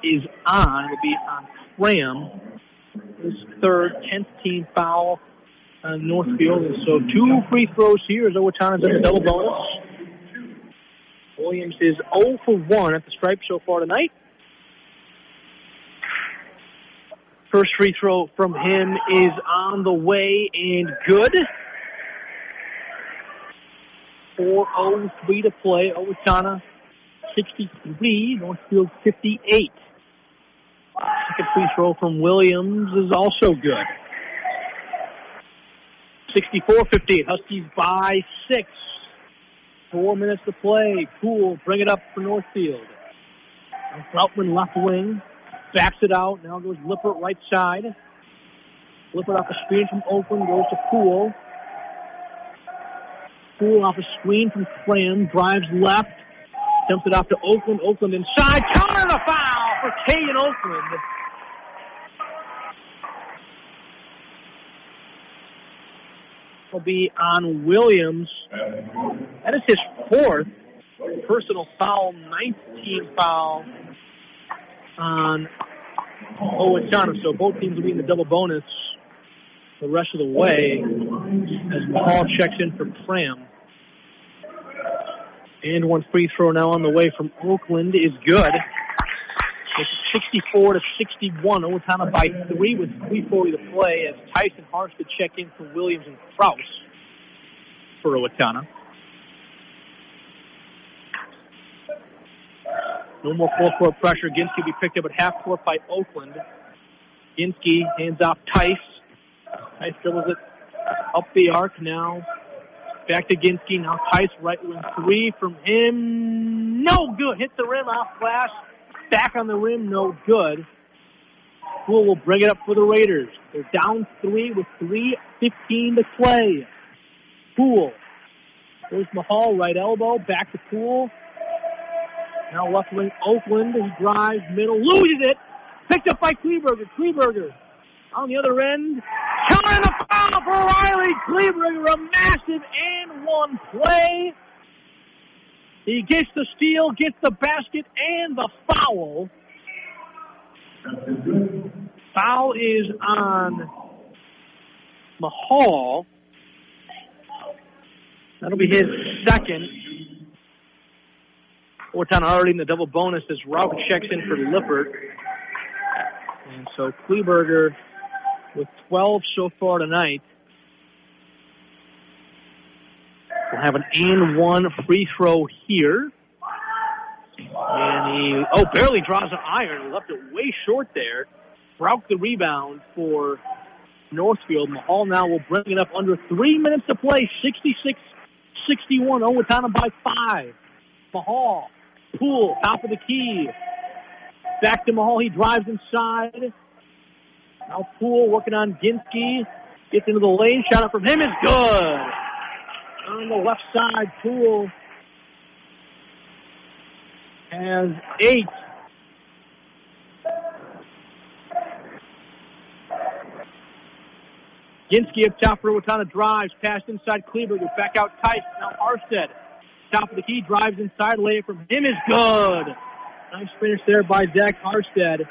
is on. It'll be on Cram. His third, 10th team foul on Northfield. And so 2 free throws here as Owatonna's in the double bonus. Williams is 0 for 1 at the stripe so far tonight. First free throw from him is on the way and good. 4:03 to play. Owatonna 63, Northfield 58. Second free throw from Williams is also good. 64-58. Huskies by 6. 4 minutes to play. Cool. Bring it up for Northfield. Groutman left wing. Backs it out. Now goes Lippert right side. Lippert off a screen from Oakland. Goes to Poole. Poole off a screen from Cram. Drives left. Dumps it off to Oakland. Oakland inside. Counter the foul for Kayan Oakland. Will be on Williams. That is his fourth personal foul, 19th foul on Owatonna. So both teams will be in the double bonus the rest of the way as Mahal checks in for Pram. And one free throw now on the way from Oakland is good. It's 64-61. Owatonna by 3 with 3:40 to play as Tyson Harstead check in for Williams and Krause for Owatonna. No more full-court pressure. Ginsky will be picked up at half-court by Oakland. Ginsky hands off Tice. Tice dribbles it up the arc now. Back to Ginsky. Now Tice right wing 3 from him. No good. Hit the rim off glass. Back on the rim. No good. Poole will bring it up for the Raiders. They're down 3 with 3:15 to play. Poole. There's Mahal, right elbow. Back to Poole. Now left wing Oakland. He drives middle. Loses it. Picked up by Kleberger. Kleberger on the other end. Counter the foul for Riley Kleberger. A massive and one play. He gets the steal, gets the basket, and the foul. Foul is on Mahal. That'll be his second. Owatonna already in the double bonus as Rauch checks in for Lippert. And so Kleberger with 12 so far tonight will have an and one free throw here. And he, barely draws an iron. He left it way short there. Rauch the rebound for Northfield. Mahal now will bring it up under 3 minutes to play. 66-61. Owatonna by 5. Mahal. Poole, top of the key. Back to Mahal. He drives inside. Now Poole working on Ginsky. Gets into the lane. Shot up from him is good. On the left side, Poole has 8. Ginsky up top for Owatonna drives. Passed inside Kleberger. Back out Tice. Now Harstead. Top of the key, drives inside, layup from him is good. Nice finish there by Zach Harstead.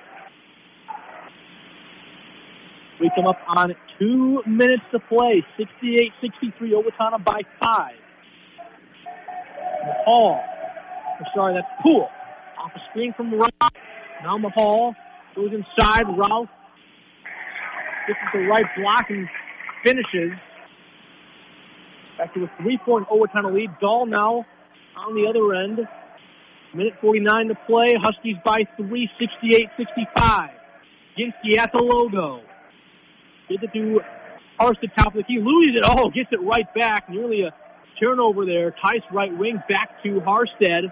We come up on 2 minutes to play. 68-63, Owatonna by 5. Mahal. That's Poole. Off a screen from Ralph. Now Mahal goes inside. Ralph gets the right block and finishes. Back to a 3-point Owatonna lead. Dahl now on the other end. Minute 49 to play. Huskies by 3, 68-65. Ginsky at the logo. Gives it to Harstead, top of the key. Loses it. Gets it right back. Nearly a turnover there. Tice right wing back to Harstead.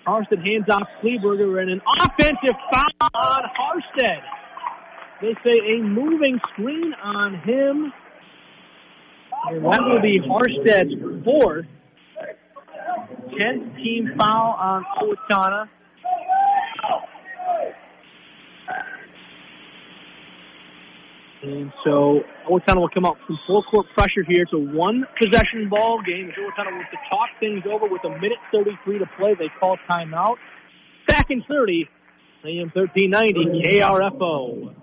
Harstead hands off Kleberger and an offensive foul on Harstead. They say a moving screen on him. And that will be Harstead's 4th. 10th team foul on Owatonna. And so Owatonna will come out from full court pressure here. It's a 1-possession ball game. Owatonna wants to talk things over with a minute 33 to play. They call timeout. Back in 30, AM 1390 KRFO.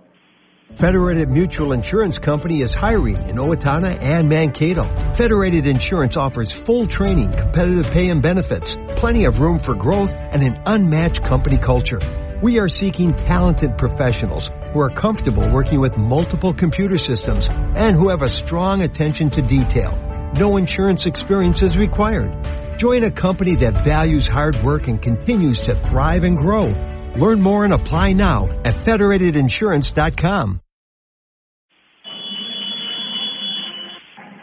Federated Mutual Insurance Company is hiring in Owatonna and Mankato. Federated Insurance offers full training, competitive pay and benefits, plenty of room for growth, and an unmatched company culture. We are seeking talented professionals who are comfortable working with multiple computer systems and who have a strong attention to detail. No insurance experience is required. Join a company that values hard work and continues to thrive and grow. Learn more and apply now at federatedinsurance.com.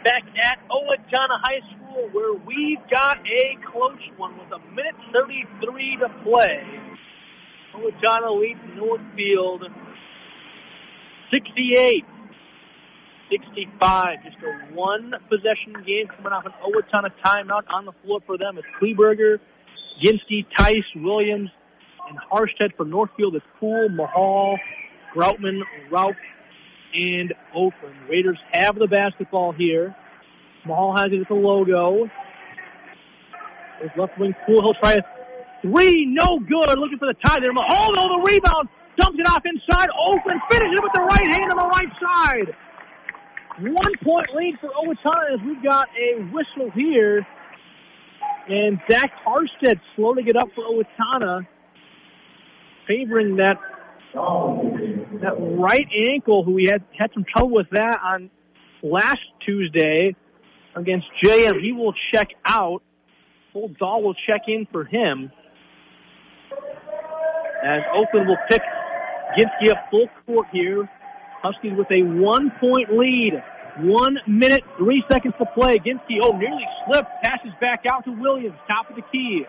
Back at Owatonna High School, where we've got a close one with a minute 33 to play. Owatonna leads Northfield 68-65. Just a 1-possession game coming off an Owatonna timeout on the floor for them as Kleberger Ginsky, Tice, Williams, and Harstead for Northfield. It's Poole, Mahal, Groutman, Rauch, and Oakland. Raiders have the basketball here. Mahal has it at the logo. There's left wing Poole. He'll try a three. No good. Looking for the tie there. Mahal, though, the rebound. Dumps it off inside. Oakland finishes it with the right hand on the right side. 1 point lead for Owatonna as we've got a whistle here. And Zach Harstead slow to get up for Owatonna, favoring that right ankle, who we had some trouble with that on last Tuesday against JM. He will check out. Full Dahl will check in for him. As Oakland will pick Ginsky up full court here. Huskies with a 1 point lead. 1 minute, 3 seconds to play. Ginsky, nearly slipped. Passes back out to Williams. Top of the key.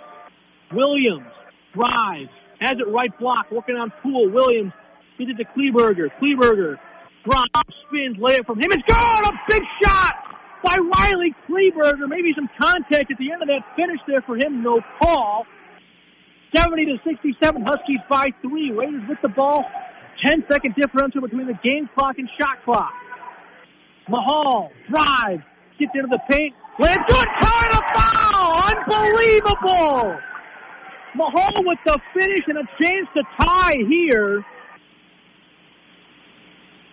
Williams drives. Has it right block. Working on Poole. Williams gives it to Kleberger. Kleberger drops, spins, layup from him. It's gone! A big shot by Riley Kleberger. Maybe some contact at the end of that finish there for him. No call. 70-67. Huskies by 3. Raiders with the ball. 10-second differential between the game clock and shot clock. Mahal drives, gets into the paint, lands good, caught a foul! Unbelievable! Mahal with the finish and a chance to tie here.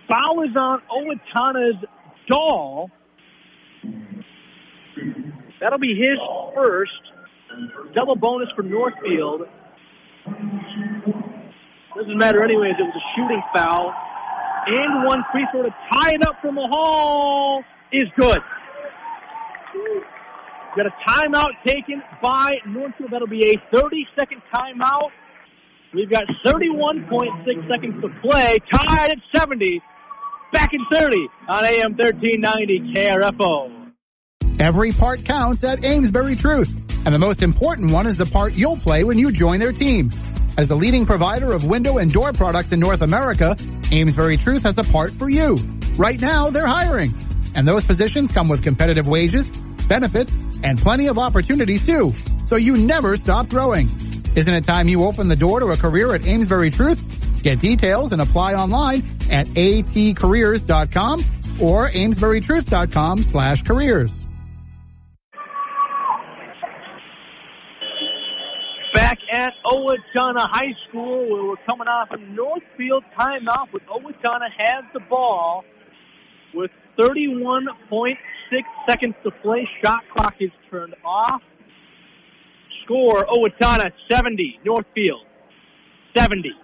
Foul is on Owatonna's Dahl. That'll be his first. Double bonus for Northfield. Doesn't matter anyways, it was a shooting foul. And one free throw to tie it up for Mahal is good. Got a timeout taken by Northfield. That'll be a 30-second timeout. We've got 31.6 seconds to play. Tied at 70. Back in 30 on AM 1390 KRFO. Every part counts at Amesbury Truth. And the most important one is the part you'll play when you join their team. As the leading provider of window and door products in North America, Amesbury Truth has a part for you. Right now, they're hiring. And those positions come with competitive wages, benefits, and plenty of opportunities too. So you never stop growing. Isn't it time you open the door to a career at Amesbury Truth? Get details and apply online at atcareers.com or amesburytruth.com/careers. Back at Owatonna High School, where we're coming off a Northfield timeout, with Owatonna has the ball with 31.6 seconds to play. Shot clock is turned off. Score, Owatonna 70, Northfield 70.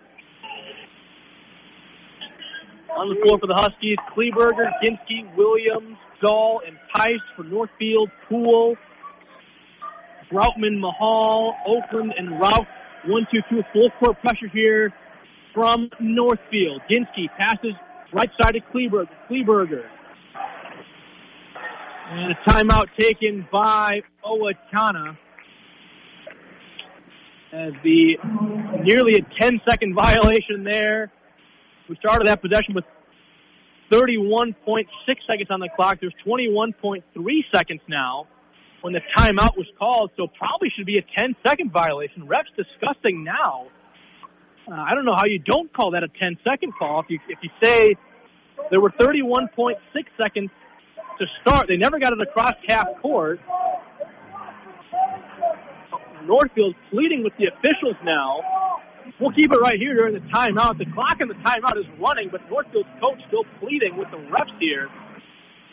On the floor for the Huskies, Kleberger, Ginsky, Williams, Dahl, and Tice for Northfield. Poole, Groutman, Mahal, Oakland, and Rauch. 1-2-2 full court pressure here from Northfield. Ginsky passes right side to Kleberger. And a timeout taken by Owatonna as the nearly a 10-second violation there. We started that possession with 31.6 seconds on the clock. There's 21.3 seconds now when the timeout was called, so probably should be a 10-second violation. Ref's discussing now. I don't know how you don't call that a 10-second call. If you say there were 31.6 seconds to start, they never got it across half court. Northfield's pleading with the officials now. We'll keep it right here during the timeout. The clock in the timeout is running, but Northfield's coach still pleading with the refs here.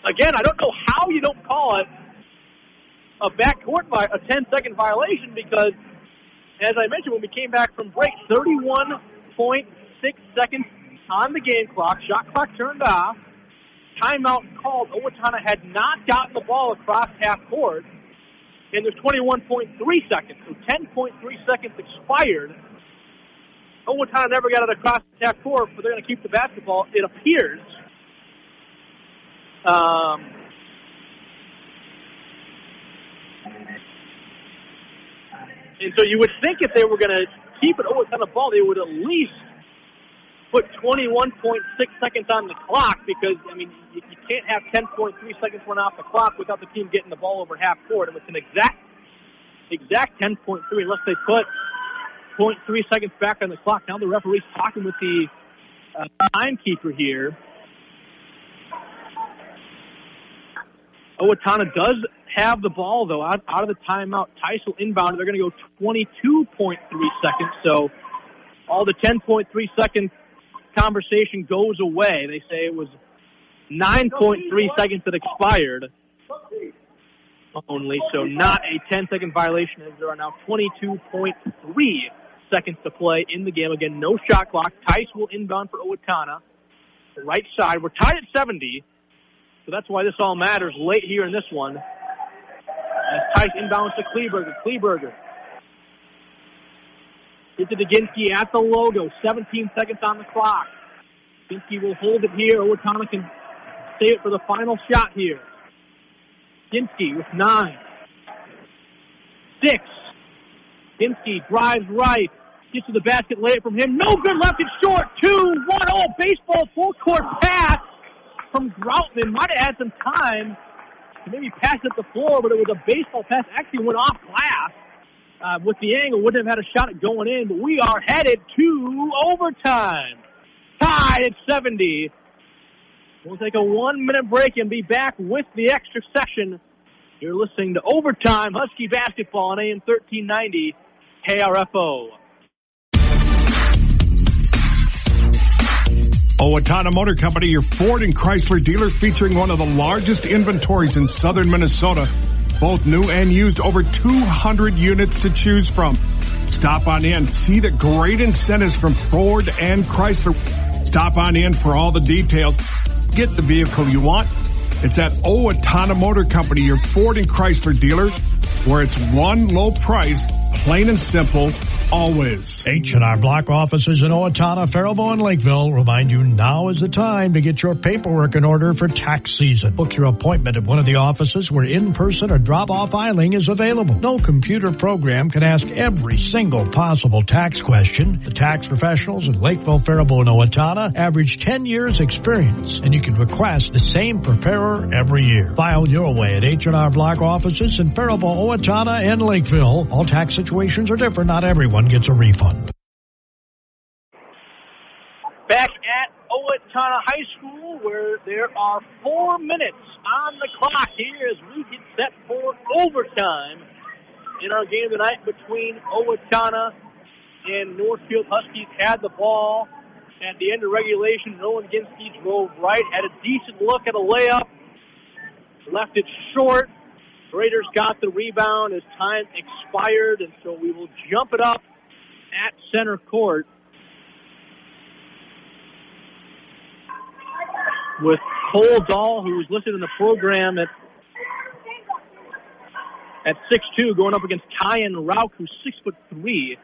Again, I don't know how you don't call it a backcourt a 10-second violation, because, as I mentioned when we came back from break, 31.6 seconds on the game clock. Shot clock turned off. Timeout called. Owatonna had not gotten the ball across half court, and there's 21.3 seconds, so 10.3 seconds expired. Owatonna never got it across half court, but they're going to keep the basketball, it appears. And so you would think if they were going to keep it Owatonna ball, they would at least put 21.6 seconds on the clock, because, I mean, you can't have 10.3 seconds run off the clock without the team getting the ball over half court. And it's an exact exact 10.3 unless they put 0.3 seconds back on the clock. Now the referee's talking with the timekeeper here. Owatonna does have the ball, though, out of the timeout. Tice will inbound. They're going to go 22.3 seconds, so all the 10.3 second conversation goes away. They say it was 9.3 seconds that expired only, so not a 10-second violation, as there are now 22.3 seconds to play in the game. Again, no shot clock. Tice will inbound for Owatonna. The right side. We're tied at 70, so that's why this all matters late here in this one. As Tice inbounds to Kleberger. Kleberger gets it to Ginsky at the logo. 17 seconds on the clock. Ginsky will hold it here. Owatonna can save it for the final shot here. Ginsky with 9. 6. Ginsky drives right. Gets to the basket, lay it from him. No good, left it short. 2-1. Oh, baseball full court pass from Groutman. Might have had some time to maybe pass it up the floor, but it was a baseball pass. Actually went off glass. With the angle, wouldn't have had a shot at going in, but we are headed to overtime. Tied at 70. We'll take a 1-minute break and be back with the extra session. You're listening to Overtime Husky Basketball on AM 1390 KRFO. Owatonna Motor Company, your Ford and Chrysler dealer, featuring one of the largest inventories in southern Minnesota. Both new and used, over 200 units to choose from. Stop on in. See the great incentives from Ford and Chrysler. Stop on in for all the details. Get the vehicle you want. It's at Owatonna Motor Company, your Ford and Chrysler dealer, where it's one low price, plain and simple, always. H&R Block offices in Owatonna, Faribault, and Lakeville remind you now is the time to get your paperwork in order for tax season. Book your appointment at one of the offices where in-person or drop-off filing is available. No computer program can ask every single possible tax question. The tax professionals in Lakeville, Faribault, and Owatonna average 10 years experience, and you can request the same preparer every year. File your way at H&R Block offices in Faribault, Owatonna, and Lakeville. All tax situations are different. Not everyone gets a refund. Back at Owatonna High School, where there are 4 minutes on the clock here as we get set for overtime in our game tonight between Owatonna and Northfield. Huskies had the ball at the end of regulation. Nolan Ginsky drove right, had a decent look at a layup, left it short. Raiders got the rebound as time expired, and so we will jump it up at center court with Cole Dahl, who was listed in the program at 6'2", going up against Kyan Rauch, who's 6'3"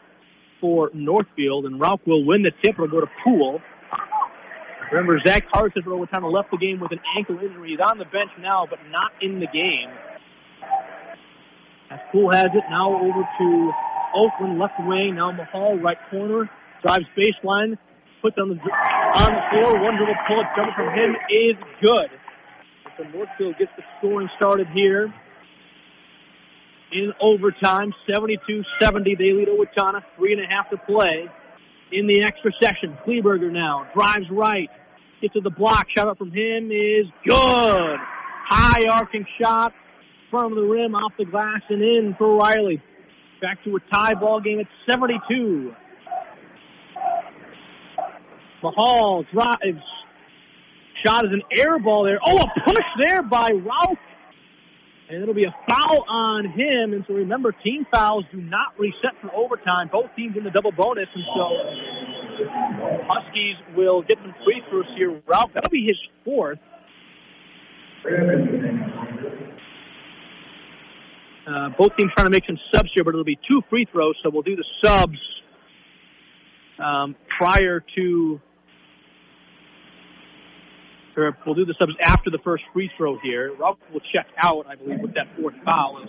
for Northfield, and Rauch will win the tip. It'll go to Poole. Remember, Zach Hartson for Owatonna left the game with an ankle injury. He's on the bench now, but not in the game. As Poole has it, now over to Oakland, left wing. Now Mahal, right corner, drives baseline, puts on the floor. One dribble pull-up jumper from him is good. So Northfield gets the scoring started here in overtime. 72-70, they lead Owatonna. 3.5 to play in the extra session. Kleberger now drives right, gets to the block. Shot up from him is good. High arcing shot. Front of the rim, off the glass, and in for Riley. Back to a tie ball game at 72. Mahal drives. Shot is an air ball there. Oh, a push there by Rauch. And it'll be a foul on him. And so remember, team fouls do not reset for overtime. Both teams in the double bonus. And so Huskies will get some free throws here. Rauch, that'll be his 4th. Both teams trying to make some subs here, but it'll be 2 free throws, so we'll do the subs we'll do the subs after the first free throw here. Ralph will check out, I believe, with that 4th foul.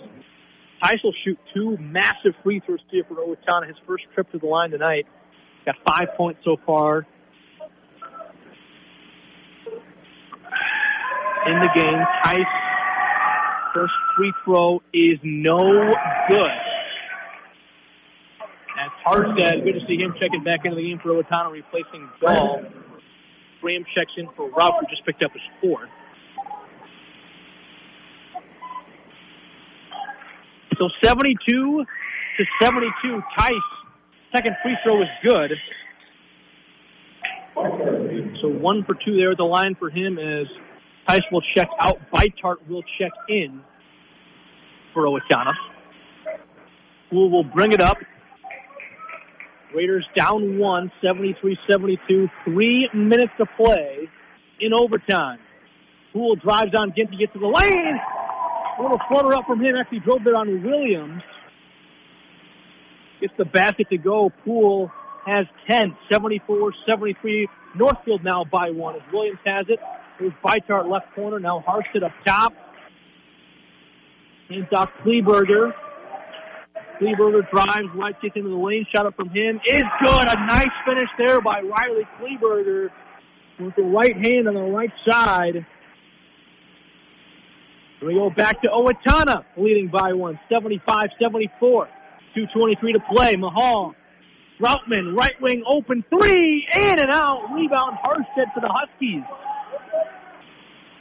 Tice will shoot 2 massive free throws here for Owatonna, his first trip to the line tonight. Got 5 points so far in the game. Tice, first free throw is no good. Harstead, good to see him checking back into the game for Owatonna, replacing Dahl. Graham checks in for Ralph, who just picked up his fourth. So 72-72, Tice. Second free throw is good. So 1 for 2 there at the line for him as Tice will check out. Beitart will check in for Owatonna. Poole will bring it up. Raiders down 1, 73-72. 3 minutes to play in overtime. Poole drives on Ginty, gets to the lane. A little flutter up from him. Actually drove there on Williams. Gets the basket to go. Poole has 10, 74-73. Northfield now by 1 as Williams has it. There's Beitart left corner. Now Harstead up top. Hands off Kleberger. Kleberger drives, right, gets into the lane. Shot up from him is good. A nice finish there by Riley Kleberger with the right hand on the right side. We go back to Owatonna, leading by 1, 75-74. 2:23 to play. Mahal, Routman, right wing open three, in and out. Rebound, Harstead for the Huskies.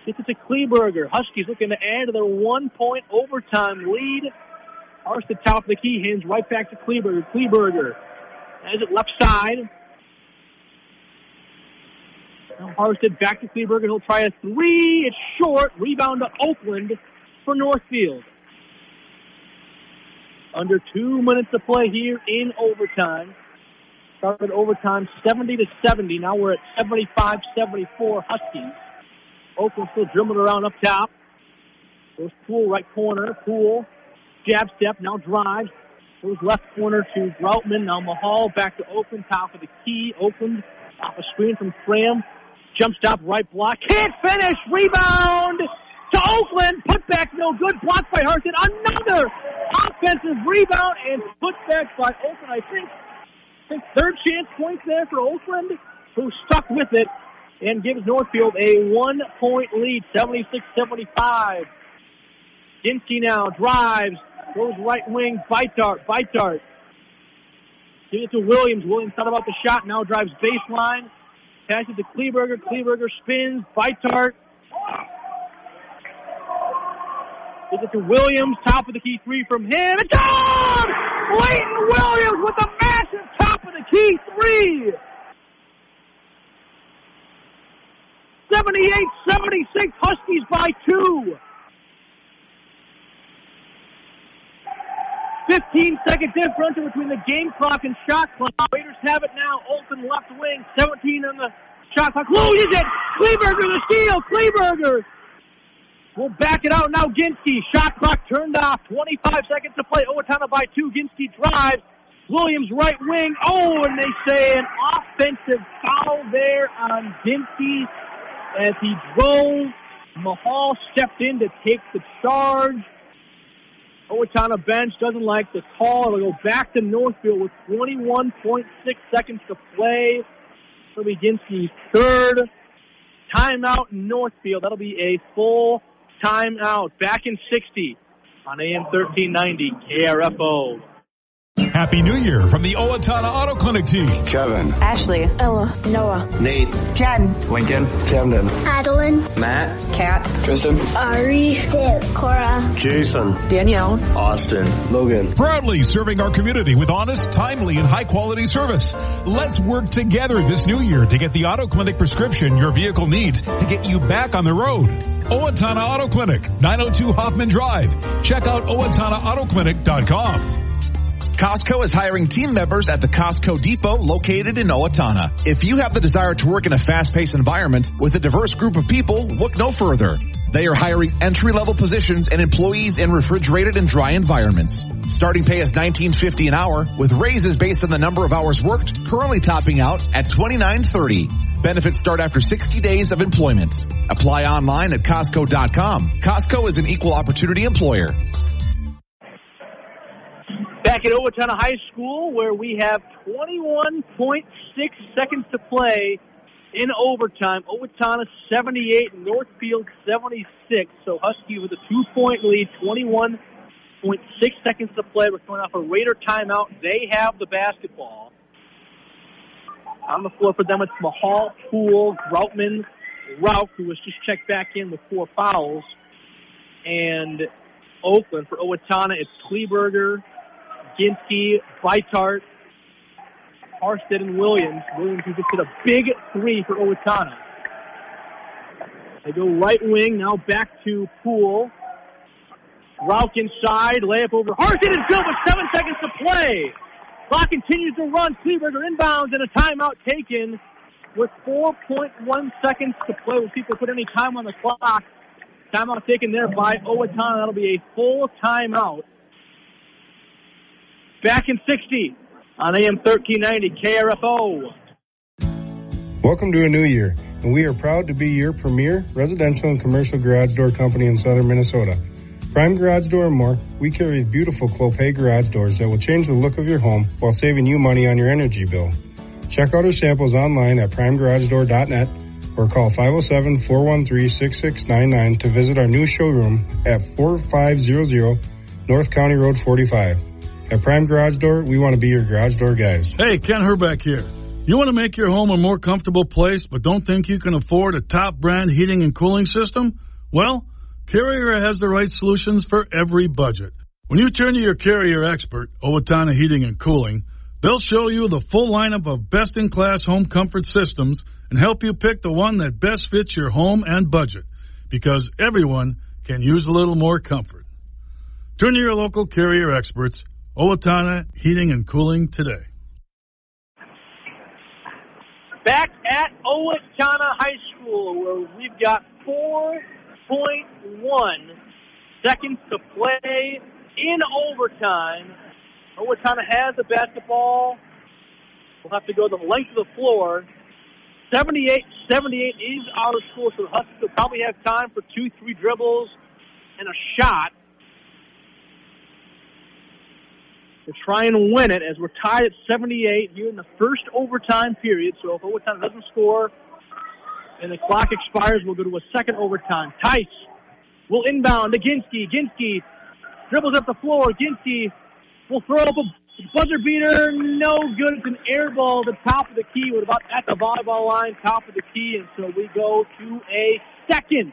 Gets it to Kleberger. Huskies looking to add to their 1-point overtime lead. Harstead top of the key, hands right back to Kleberger. Kleberger has it left side. Now Harstead back to Kleberger. He'll try a three. It's short. Rebound to Oakland for Northfield. Under 2 minutes to play here in overtime. Started overtime 70-70. Now we're at 75-74 Huskies. Oakland still dribbling around up top. Goes Poole right corner. Poole jab step. Now drives. Goes left corner to Groutman. Now Mahal back to Oakland. Top of the key. Oakland off a screen from Cram. Jump stop, right block. Can't finish. Rebound to Oakland. Put back, no good. Blocked by Harstead. Another offensive rebound and put back by Oakland. I think third chance points there for Oakland, who stuck with it and gives Northfield a 1-point lead, 76-75. Ginsky now drives, goes right wing, Beitart. Gives it to Williams. Williams thought about the shot, now drives baseline. Passes to Kleberger. Kleberger spins. Beitart. Gives it to Williams. Top of the key three from him. It's on! Leighton Williams with a massive top of the key three. 78-76. Huskies by 2. 15-second differential between the game clock and shot clock. Raiders have it now. Olsen left wing. 17 on the shot clock. Loses it. Kleberger the steal. Kleberger will back it out now. Ginsky. Shot clock turned off. 25 seconds to play. Owatonna by 2. Ginsky drives. Williams right wing. Oh, and they say an offensive foul there on Ginsky as he drove. Mahal stepped in to take the charge. Owatonna bench doesn't like the call. It'll go back to Northfield with 21.6 seconds to play. It'll be Ginsky's third timeout in Northfield. That'll be a full timeout. Back in 60 on AM 1390 KRFO. Happy New Year from the Owatonna Auto Clinic team. Kevin. Ashley. Ella. Noah. Nate. Jen. Lincoln. Camden. Adeline. Matt. Kat. Tristan. Ari. Viv. Cora. Jason. Danielle. Austin. Logan. Proudly serving our community with honest, timely, and high-quality service. Let's work together this new year to get the Auto Clinic prescription your vehicle needs to get you back on the road. Owatonna Auto Clinic, 902 Hoffman Drive. Check out OwatonnaAutoClinic.com. Costco is hiring team members at the Costco Depot located in Owatonna. If you have the desire to work in a fast-paced environment with a diverse group of people, look no further. They are hiring entry-level positions and employees in refrigerated and dry environments. Starting pay is $19.50 an hour with raises based on the number of hours worked, currently topping out at $29.30. Benefits start after 60 days of employment. Apply online at Costco.com. Costco is an equal opportunity employer. Back at Owatonna High School, where we have 21.6 seconds to play in overtime. Owatonna 78, Northfield 76. So Huskies with a 2-point lead, 21.6 7.6 seconds to play. We're coming off a Raider timeout. They have the basketball. On the floor for them, it's Mahal, Poole, Groutman, Rauch, who was just checked back in with 4 fouls. And Oakland for Owatonna, it's Kleberger, Ginsky, Beitart, Harstead, and Williams. Williams who just hit a big 3 for Owatonna. They go right wing, now back to Poole. Rauch inside, layup over Harstead is good with 7 seconds to play. Clock continues to run. Kleberger inbounds and a timeout taken with 4.1 seconds to play. When people put any time on the clock, timeout taken there by Owatonna. That'll be a full timeout. Back in 60 on AM 1390 KRFO. Welcome to a new year, and we are proud to be your premier residential and commercial garage door company in southern Minnesota. Prime Garage Door and More, we carry beautiful Clopay garage doors that will change the look of your home while saving you money on your energy bill. Check out our samples online at primegaragedoor.net or call 507-413-6699 to visit our new showroom at 4500 North County Road 45. At Prime Garage Door, we want to be your garage door guys. Hey, Ken Herbeck here. You want to make your home a more comfortable place but don't think you can afford a top brand heating and cooling system? Well, Carrier has the right solutions for every budget. When you turn to your Carrier expert, Owatonna Heating and Cooling, they'll show you the full lineup of best-in-class home comfort systems and help you pick the one that best fits your home and budget, because everyone can use a little more comfort. Turn to your local Carrier experts, Owatonna Heating and Cooling today. Back at Owatonna High School, where we've got 4.1 seconds to play in overtime. Owatonna has the basketball. We'll have to go the length of the floor. 78-78 is our score, so the Huskies will probably have time for 2-3 dribbles and a shot to try and win it, as we're tied at 78 here in the first overtime period. So if Owatonna doesn't score and the clock expires, we'll go to a second overtime. Tice will inbound to Ginsky. Ginsky dribbles up the floor. Ginsky will throw up a buzzer beater. No good. It's an air ball at the top of the key. We're about at the volleyball line, top of the key. And so we go to a second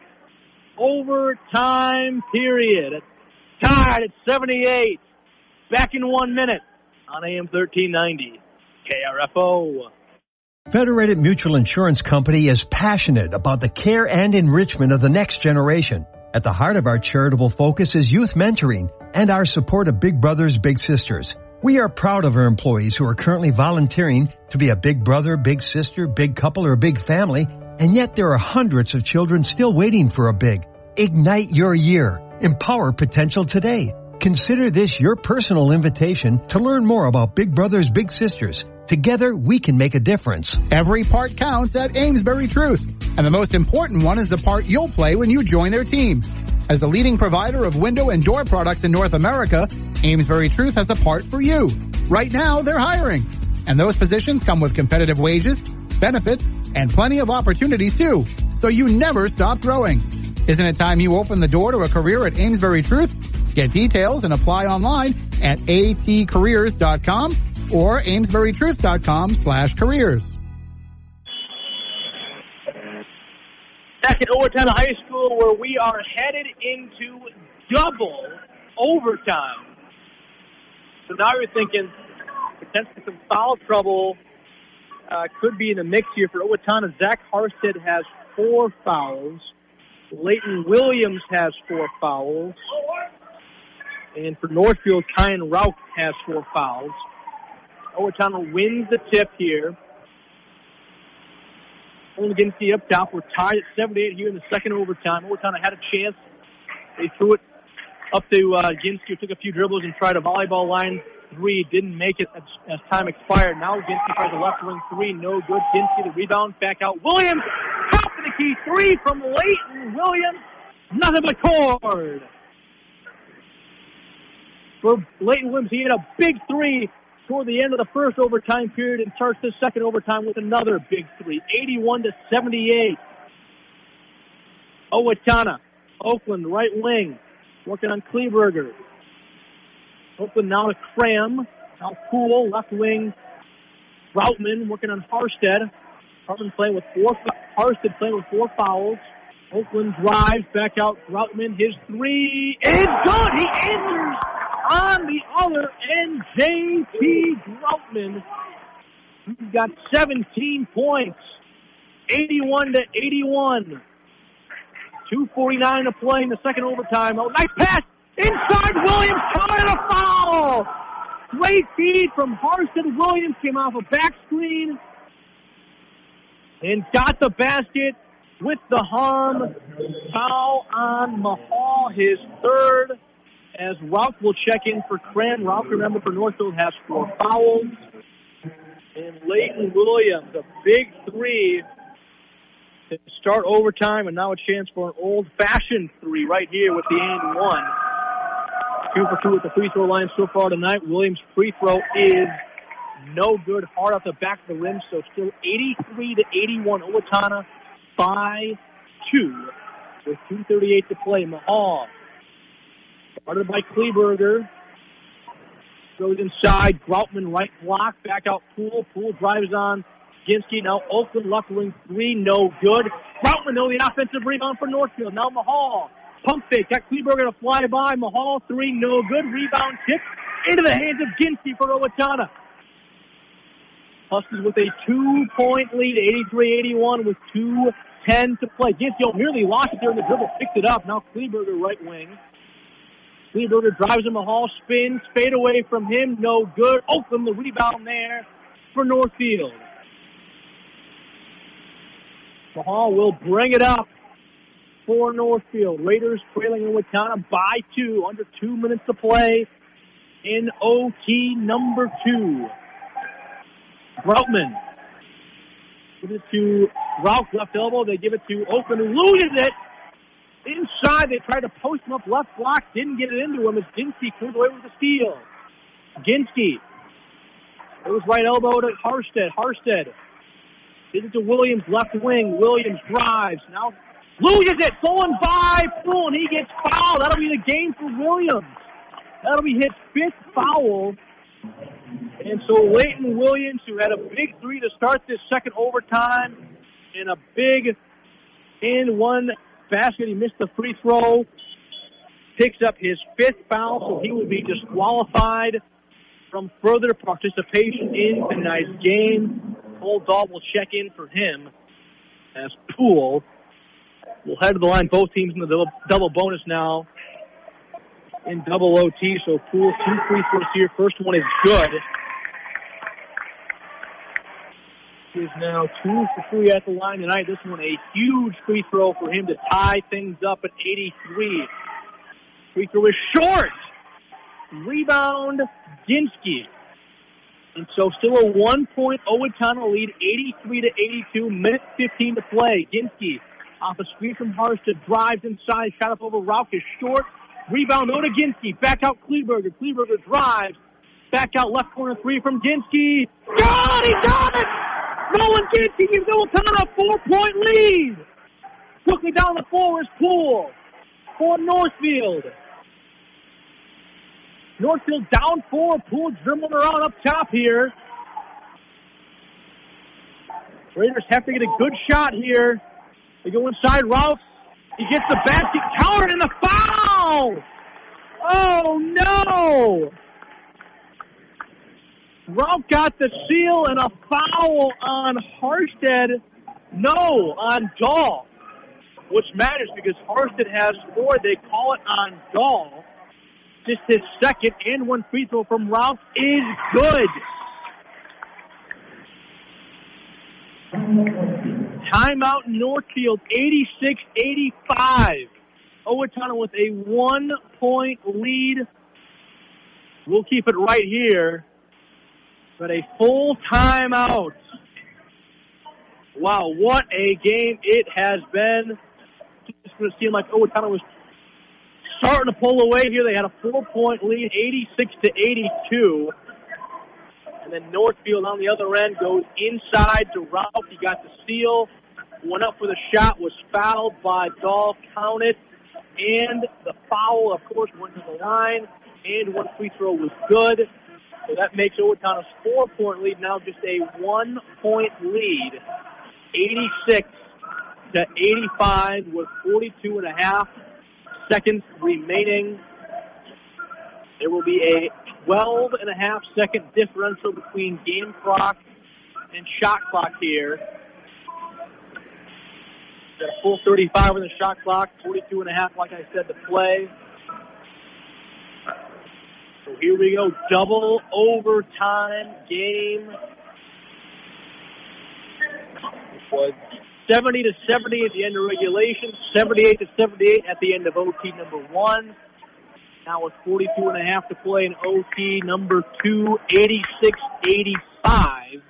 overtime period. Tied at 78. Back in 1 minute on AM 1390 KRFO. Federated Mutual Insurance Company is passionate about the care and enrichment of the next generation. At the heart of our charitable focus is youth mentoring and our support of Big Brothers Big Sisters. We are proud of our employees who are currently volunteering to be a big brother, big sister, big couple, or big family, and yet there are hundreds of children still waiting for a big. Ignite your year. Empower potential today. Consider this your personal invitation to learn more about Big Brothers Big Sisters. Together, we can make a difference. Every part counts at Amesbury Truth, and the most important one is the part you'll play when you join their team. As the leading provider of window and door products in North America, Amesbury Truth has a part for you. Right now, they're hiring, and those positions come with competitive wages, benefits, and plenty of opportunities too, so you never stop growing. Isn't it time you open the door to a career at Amesbury Truth? Get details and apply online at atcareers.com or amesburytruth.com/careers. Back at Owatonna High School, where we are headed into double overtime. So now you're thinking potentially some foul trouble could be in the mix here for Owatonna. Zach Harstead has 4 fouls. Leighton Williams has 4 fouls. And for Northfield, Kyan Rauch has 4 fouls. Owatonna wins the tip here. Only Ginsky up top. We're tied at 78 here in the second overtime. Owatonna had a chance. They threw it up to Ginsky, who took a few dribbles and tried a volleyball line 3. Didn't make it as time expired. Now Ginsky tries a left wing 3. No good. Ginsky, the rebound, back out. Williams, top of the key 3 from Leighton Williams. Nothing but cord. For Leighton Williams, he hit a big 3 toward the end of the first overtime period and starts this second overtime with another big 3. 81-78. Owatonna, Oakland, right wing, working on Kleberger. Oakland now to Cram. Now Poole, left wing. Routman working on Harstead. Harstead playing with 4 fouls. Oakland drives back out. Routman, his three is good. He answers on the other end. J.T. Routman. He's got 17 points. 81-81. 2:49 to play in the second overtime. Oh, nice pass inside. Williams trying to foul. Great feed from Harstead. Williams came off a back screen and got the basket with the harm. Foul on Mahal, his third, as Ralph will check in for Cran. Ralph, remember, for Northfield has 4 fouls. And Leighton Williams, a big three to start overtime, and now a chance for an old-fashioned three right here with the and one. 2 for 2 at the free throw line so far tonight. Williams' free throw is no good. Hard off the back of the rim, so still 83-81. Owatonna by 2 with 2:38 to play. Mahal, started by Kleberger. Goes inside. Groutman right block. Back out Poole. Poole drives on Ginsky. Now Oakland left wing three. No good. Groutman, though, the offensive rebound for Northfield. Now Mahal. Pump fake. Got Kleberger to fly by. Mahal three. No good. Rebound tip into the hands of Ginsky for Owatonna. Huskies with a 2-point lead. 83-81 with 2:10 to play. Ginsky nearly lost it there in the dribble. Picked it up. Now Kleberger right wing. Kleberger drives him. Mahal spins. Fade away from him. No good. Oakland the rebound there for Northfield. Mahal will bring it up for Northfield. Raiders trailing Owatonna by 2. Under 2 minutes to play in OT number 2. Groutman. Give it to Ralph, left elbow. They give it to Oakland, who loses it. Inside, they tried to post him up left block. Didn't get it into him as Ginsky comes away with the steal. Ginsky. It was right elbow to Harstead. Harstead. Gives it to Williams, left wing. Williams drives. Now loses it. Going by Poole, and he gets fouled. That'll be the game for Williams. That'll be his 5th foul. And so Leighton Williams, who had a big three to start this second overtime, and a big and one basket, he missed the free throw, picks up his 5th foul, so he will be disqualified from further participation in tonight's game. Old Dahl will check in for him as Poole will head to the line. Both teams in the double bonus now in double OT, so Poole 2 free throws here. First one is good. He is now 2 for 3 at the line tonight. This one a huge free throw for him to tie things up at 83. Free throw is short. Rebound, Ginsky. And so still a 1-point Owatonna lead, 83-82, minute 15 to play. Ginsky off a screen from Harstead, drives inside, shot up over Rauch is short. Rebound over to Ginsky, back out Kleberger. Kleberger drives, back out left corner three from Ginsky. God, he got it! Nolan Ginsky gives Owatonna a 4-point lead. Quickly down the floor is Poole for Northfield. Northfield down 4. Poole dribbling around up top here. Raiders have to get a good shot here. They go inside. Ralph. He gets the basket. Countered in the foul. Oh, no. Ralph got the seal and a foul on Harstead. No, on Dahl. Which matters because Harstead has 4. They call it on Dahl. Just his second and one free throw from Ralph is good. Timeout Northfield, 86-85. Owatonna with a 1-point lead. We'll keep it right here. But a full timeout. Wow, what a game it has been. It's going to seem like Owatonna was starting to pull away here. They had a 4-point lead, 86-82. And then Northfield on the other end goes inside to Ralph. He got the steal. Went up for the shot, was fouled by Dahl, counted. And the foul, of course, went to the line. and one free throw was good. So that makes Owatonna's 4-point lead now just a 1-point lead. 86-85 with 42.5 seconds remaining. There will be a 12.5-second differential between game clock and shot clock here. Got a full 35 on the shot clock, 42.5, like I said, to play. So here we go, double overtime game. It was 70-70 at the end of regulation, 78-78 at the end of OT number 1. Now with 42.5 to play in OT number 2, 86-85.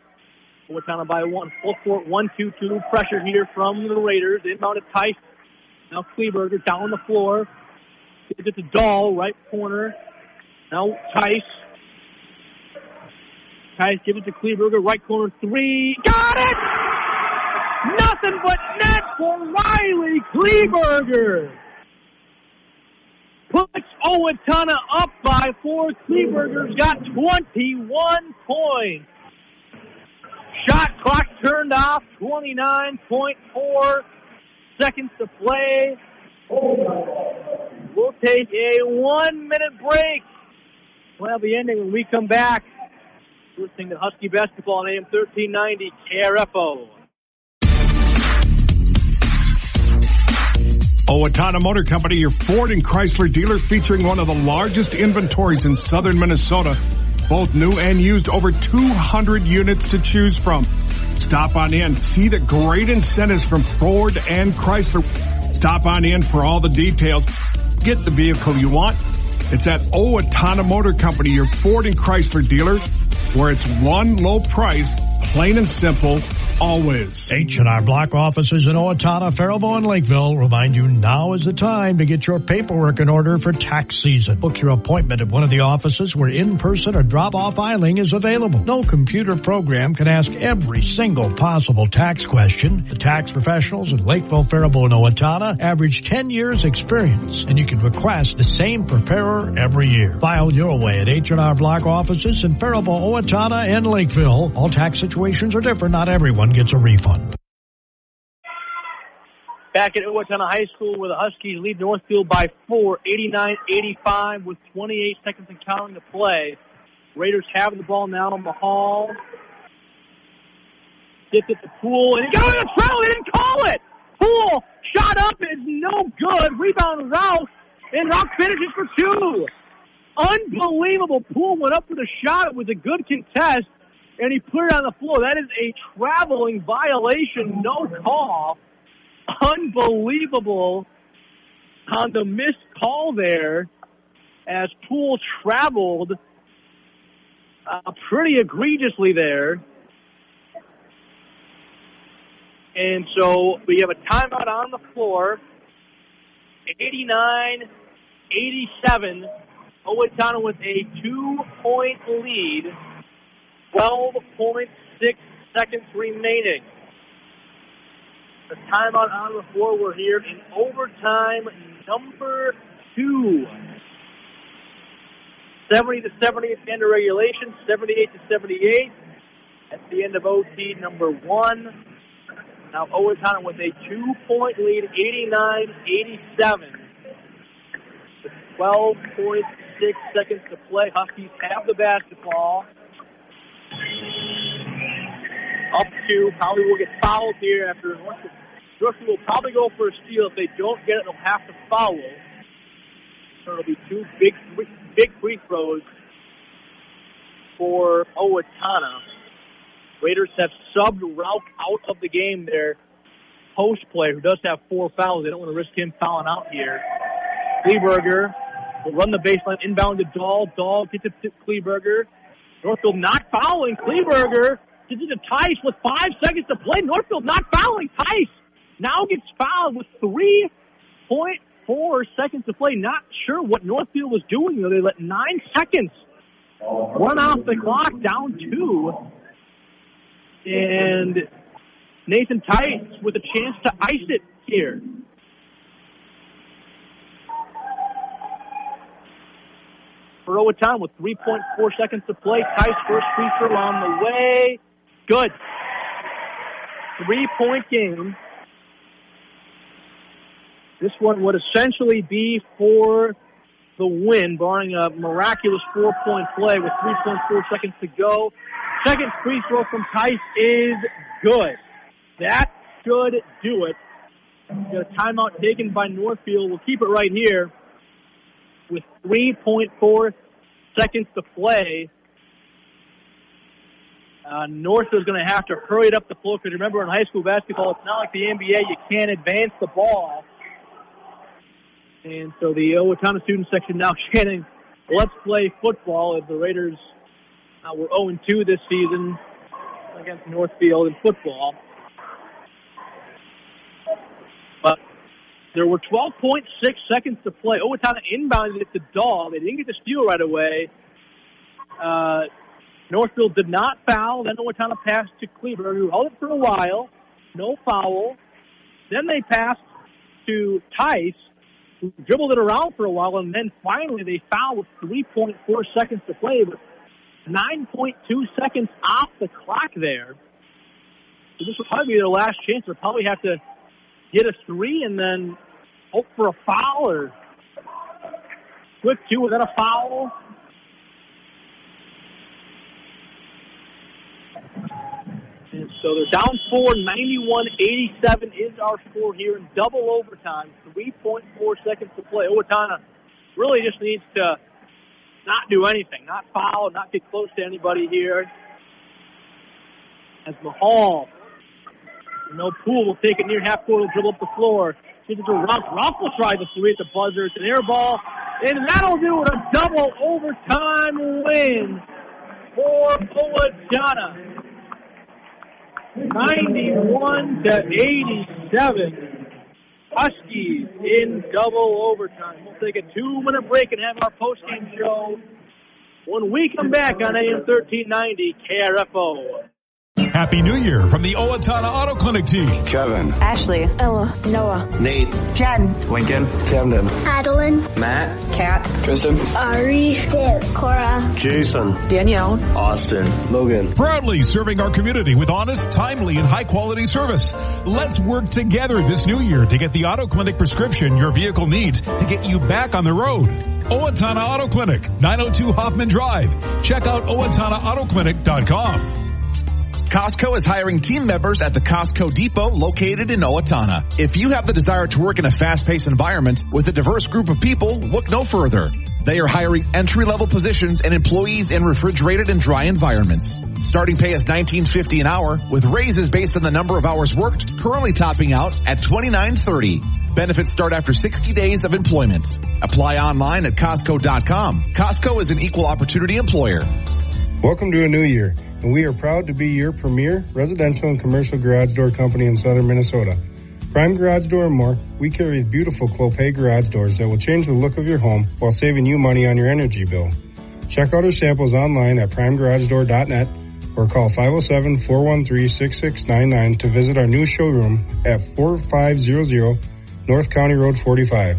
Owatonna by 1. Full court, 1-2-2. Pressure here from the Raiders. Inbound to Tice. Now Kleberger down the floor. Gives it to Dahl, right corner. Now Tice. Tice gives it to Kleberger, right corner 3. Got it! Nothing but net for Riley Kleberger. Puts Owatonna up by 4. Kleberger's got 21 points. Shot clock turned off, 29.4 seconds to play. We'll take a 1-minute break. We'll have the ending when we come back. Listening to Husky Basketball on AM 1390 KRFO. Owatonna Motor Company, your Ford and Chrysler dealer, featuring one of the largest inventories in southern Minnesota. Both new and used, over 200 units to choose from. Stop on in. See the great incentives from Ford and Chrysler. Stop on in for all the details. Get the vehicle you want. It's at Owatonna Motor Company, your Ford and Chrysler dealer, where it's one low price, plain and simple, always. H&R Block offices in Owatonna, Faribault, and Lakeville remind you now is the time to get your paperwork in order for tax season. Book your appointment at one of the offices where in-person or drop-off filing is available. No computer program can ask every single possible tax question. The tax professionals in Lakeville, Faribault, and Owatonna average 10 years experience, and you can request the same preparer every year. File your way at H&R Block offices in Faribault, Owatonna, and Lakeville. All tax situations are different. Not everyone gets a refund. Back at Owatonna High School, where the Huskies lead Northfield by 4, 89-85 with 28 seconds and counting to play. Raiders have the ball now. Mahal gets it to Poole, and he got in the trail. They didn't call it. Poole shot up is no good. Rebound Rauch, and Rauch finishes for 2. Unbelievable. Poole went up for the shot. It was a good contest, and he put it on the floor. That is a traveling violation, no call. Unbelievable on the missed call there, as Poole traveled pretty egregiously there. And so we have a timeout on the floor. 89-87. Owatonna with a 2-point lead. 12.6 seconds remaining. The timeout on the floor. We're here in overtime number 2. 70-70 at the end of regulation. 78-78 at the end of OT number 1. Now Owatonna with a 2-point lead, 89-87. With 12.6 seconds to play. Huskies have the basketball. Up 2. Probably will get fouled here after Northfield will probably go for a steal. If they don't get it, they'll have to foul. So it'll be 2 big free throws for Owatonna. Raiders have subbed Rauch out of the game there. Post player who does have 4 fouls. They don't want to risk him fouling out here. Kleberger will run the baseline, inbound to Dahl. Dahl gets it to Kleberger. Northfield not fouling. Kleberger gives it to Tice with 5 seconds to play. Northfield not fouling. Tice now gets fouled with 3.4 seconds to play. Not sure what Northfield was doing, though. They let 9 seconds run off the clock, down 2. And Nathan Tice with a chance to ice it here. for Owatonna with 3.4 seconds to play. Tice first free throw on the way. Good. 3-point game. This one would essentially be for the win, barring a miraculous 4-point play with 3.4 seconds to go. Second free throw from Tice is good. That should do it. Got a timeout taken by Northfield. We'll keep it right here with 3.4 seconds to play. Northfield's going to have to hurry it up the floor because remember in high school basketball, it's not like the NBA. You can't advance the ball. And so the Owatonna student section now chanting, let's play football, as the Raiders were 0-2 this season against Northfield in football. But there were 12.6 seconds to play. Owatonna inbounded it to Dahl. They didn't get the steal right away. Northfield did not foul. Then Owatonna passed to Kleberg, who held it for a while. No foul. Then they passed to Tice, who dribbled it around for a while, and then finally they fouled with 3.4 seconds to play, but 9.2 seconds off the clock there. So this will probably be their last chance. They'll probably have to get a three and then hope for a foul or quick two without a foul. And so they're down 4, 91-87 is our score here in double overtime. 3.4 seconds to play. Owatonna really just needs to not do anything, not foul, not get close to anybody here. As Mahal, Poole will take it near half court, will dribble up the floor. Gives it to Rumpf. Rumpf will try the three at the buzzer. It's an air ball, and that'll do it. A double overtime win for Owatonna. 91-87. Huskies in double overtime. We'll take a 2-minute break and have our postgame show when we come back on AM 1390 KRFO. Happy New Year from the Owatonna Auto Clinic team. Kevin. Ashley. Ella. Noah. Nate. Jen. Lincoln. Camden. Adeline. Matt. Kat. Tristan. Ari. Viv. Cora. Jason. Danielle. Austin. Logan. Proudly serving our community with honest, timely, and high-quality service. Let's work together this new year to get the Auto Clinic prescription your vehicle needs to get you back on the road. Owatonna Auto Clinic, 902 Hoffman Drive. Check out OwatonnaAutoClinic.com. Costco is hiring team members at the Costco Depot located in Owatonna. If you have the desire to work in a fast-paced environment with a diverse group of people, look no further. They are hiring entry-level positions and employees in refrigerated and dry environments. Starting pay is $19.50 an hour, with raises based on the number of hours worked, currently topping out at $29.30. Benefits start after 60 days of employment. Apply online at Costco.com. Costco is an equal opportunity employer. Welcome to a new year, and we are proud to be your premier residential and commercial garage door company in southern Minnesota. Prime Garage Door and more, we carry beautiful Clopay garage doors that will change the look of your home while saving you money on your energy bill. Check out our samples online at primegaragedoor.net or call 507-413-6699 to visit our new showroom at 4500 North County Road 45.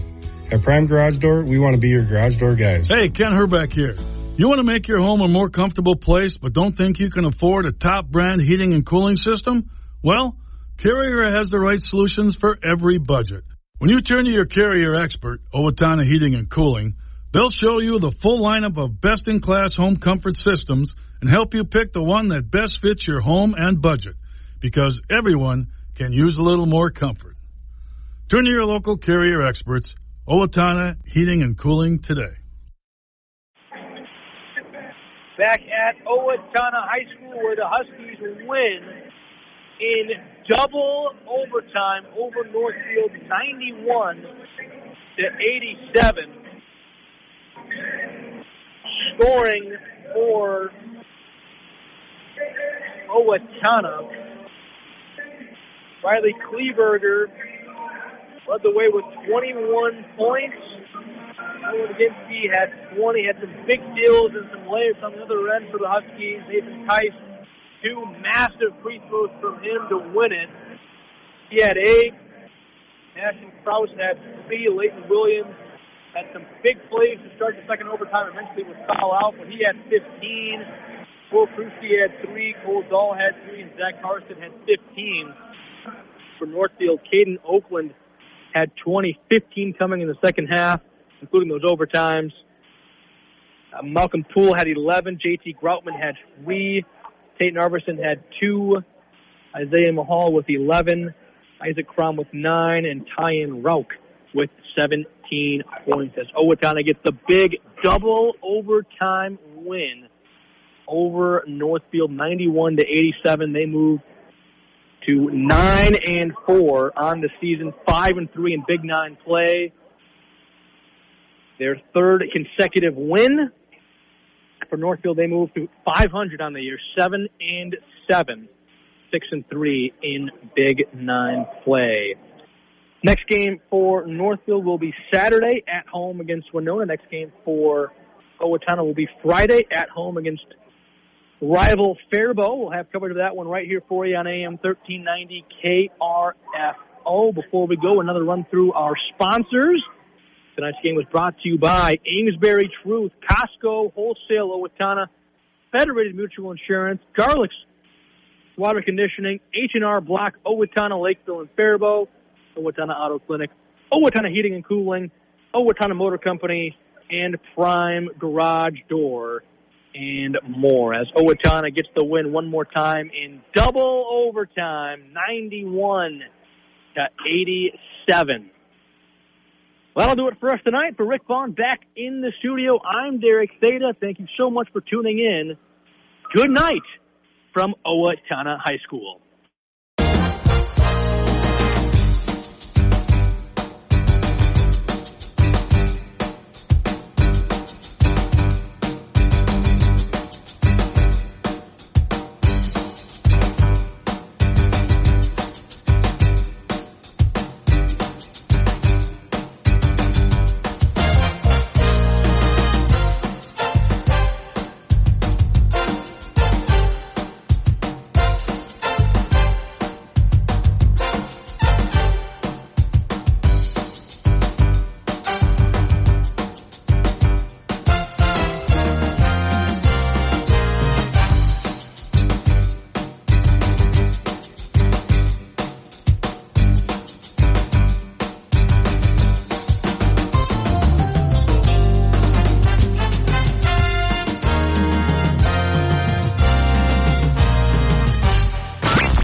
At Prime Garage Door, we want to be your garage door guys. Hey, Ken Herbeck here. You want to make your home a more comfortable place but don't think you can afford a top brand heating and cooling system? Well, Carrier has the right solutions for every budget. When you turn to your Carrier expert, Owatonna Heating and Cooling, they'll show you the full lineup of best-in-class home comfort systems and help you pick the one that best fits your home and budget, because everyone can use a little more comfort. Turn to your local Carrier experts, Owatonna Heating and Cooling today. Back at Owatonna High School, where the Huskies win in double overtime over Northfield, 91-87. Scoring for Owatonna, Riley Kleberger led the way with 21 points. He had 20, had some big deals and some layups on the other end for the Huskies. Nathan Tice, 2 massive free throws from him to win it. He had 8. Ashton Krause had 3. Leighton Williams had some big plays to start the second overtime. Eventually was fouled out, but he had 15. Will Pruski had 3. Cole Dahl had 3. And Zach Carson had 15. For Northfield, Caden Oakland had 20, 15 coming in the second half, including those overtimes. Malcolm Poole had 11. JT Groutman had 3. Tate Narverson had 2. Isaiah Mahal with 11. Isaac Crom with 9. And Tyan Rauch with 17 points as Owatonna gets the big double overtime win over Northfield, 91-87. They move to 9-4 on the season, 5-3 in Big 9 play. Their third consecutive win. For Northfield, they move to 500 on the year, 7-7, 6-3 in Big 9 play. Next game for Northfield will be Saturday at home against Winona. Next game for Owatonna will be Friday at home against rival Faribault. We'll have coverage of that one right here for you on AM 1390 KRFO. Before we go, another run through our sponsors. Tonight's game was brought to you by Amesbury Truth, Costco Wholesale Owatonna, Federated Mutual Insurance, Garlick's Water Conditioning, H&R Block, Owatonna, Lakeville, and Faribault, Owatonna Auto Clinic, Owatonna Heating and Cooling, Owatonna Motor Company, and Prime Garage Door, and more. As Owatonna gets the win one more time in double overtime, 91-87. Well, that'll do it for us tonight. For Rick Vaughn back in the studio, I'm Derek Theta. Thank you so much for tuning in. Good night from Owatonna High School.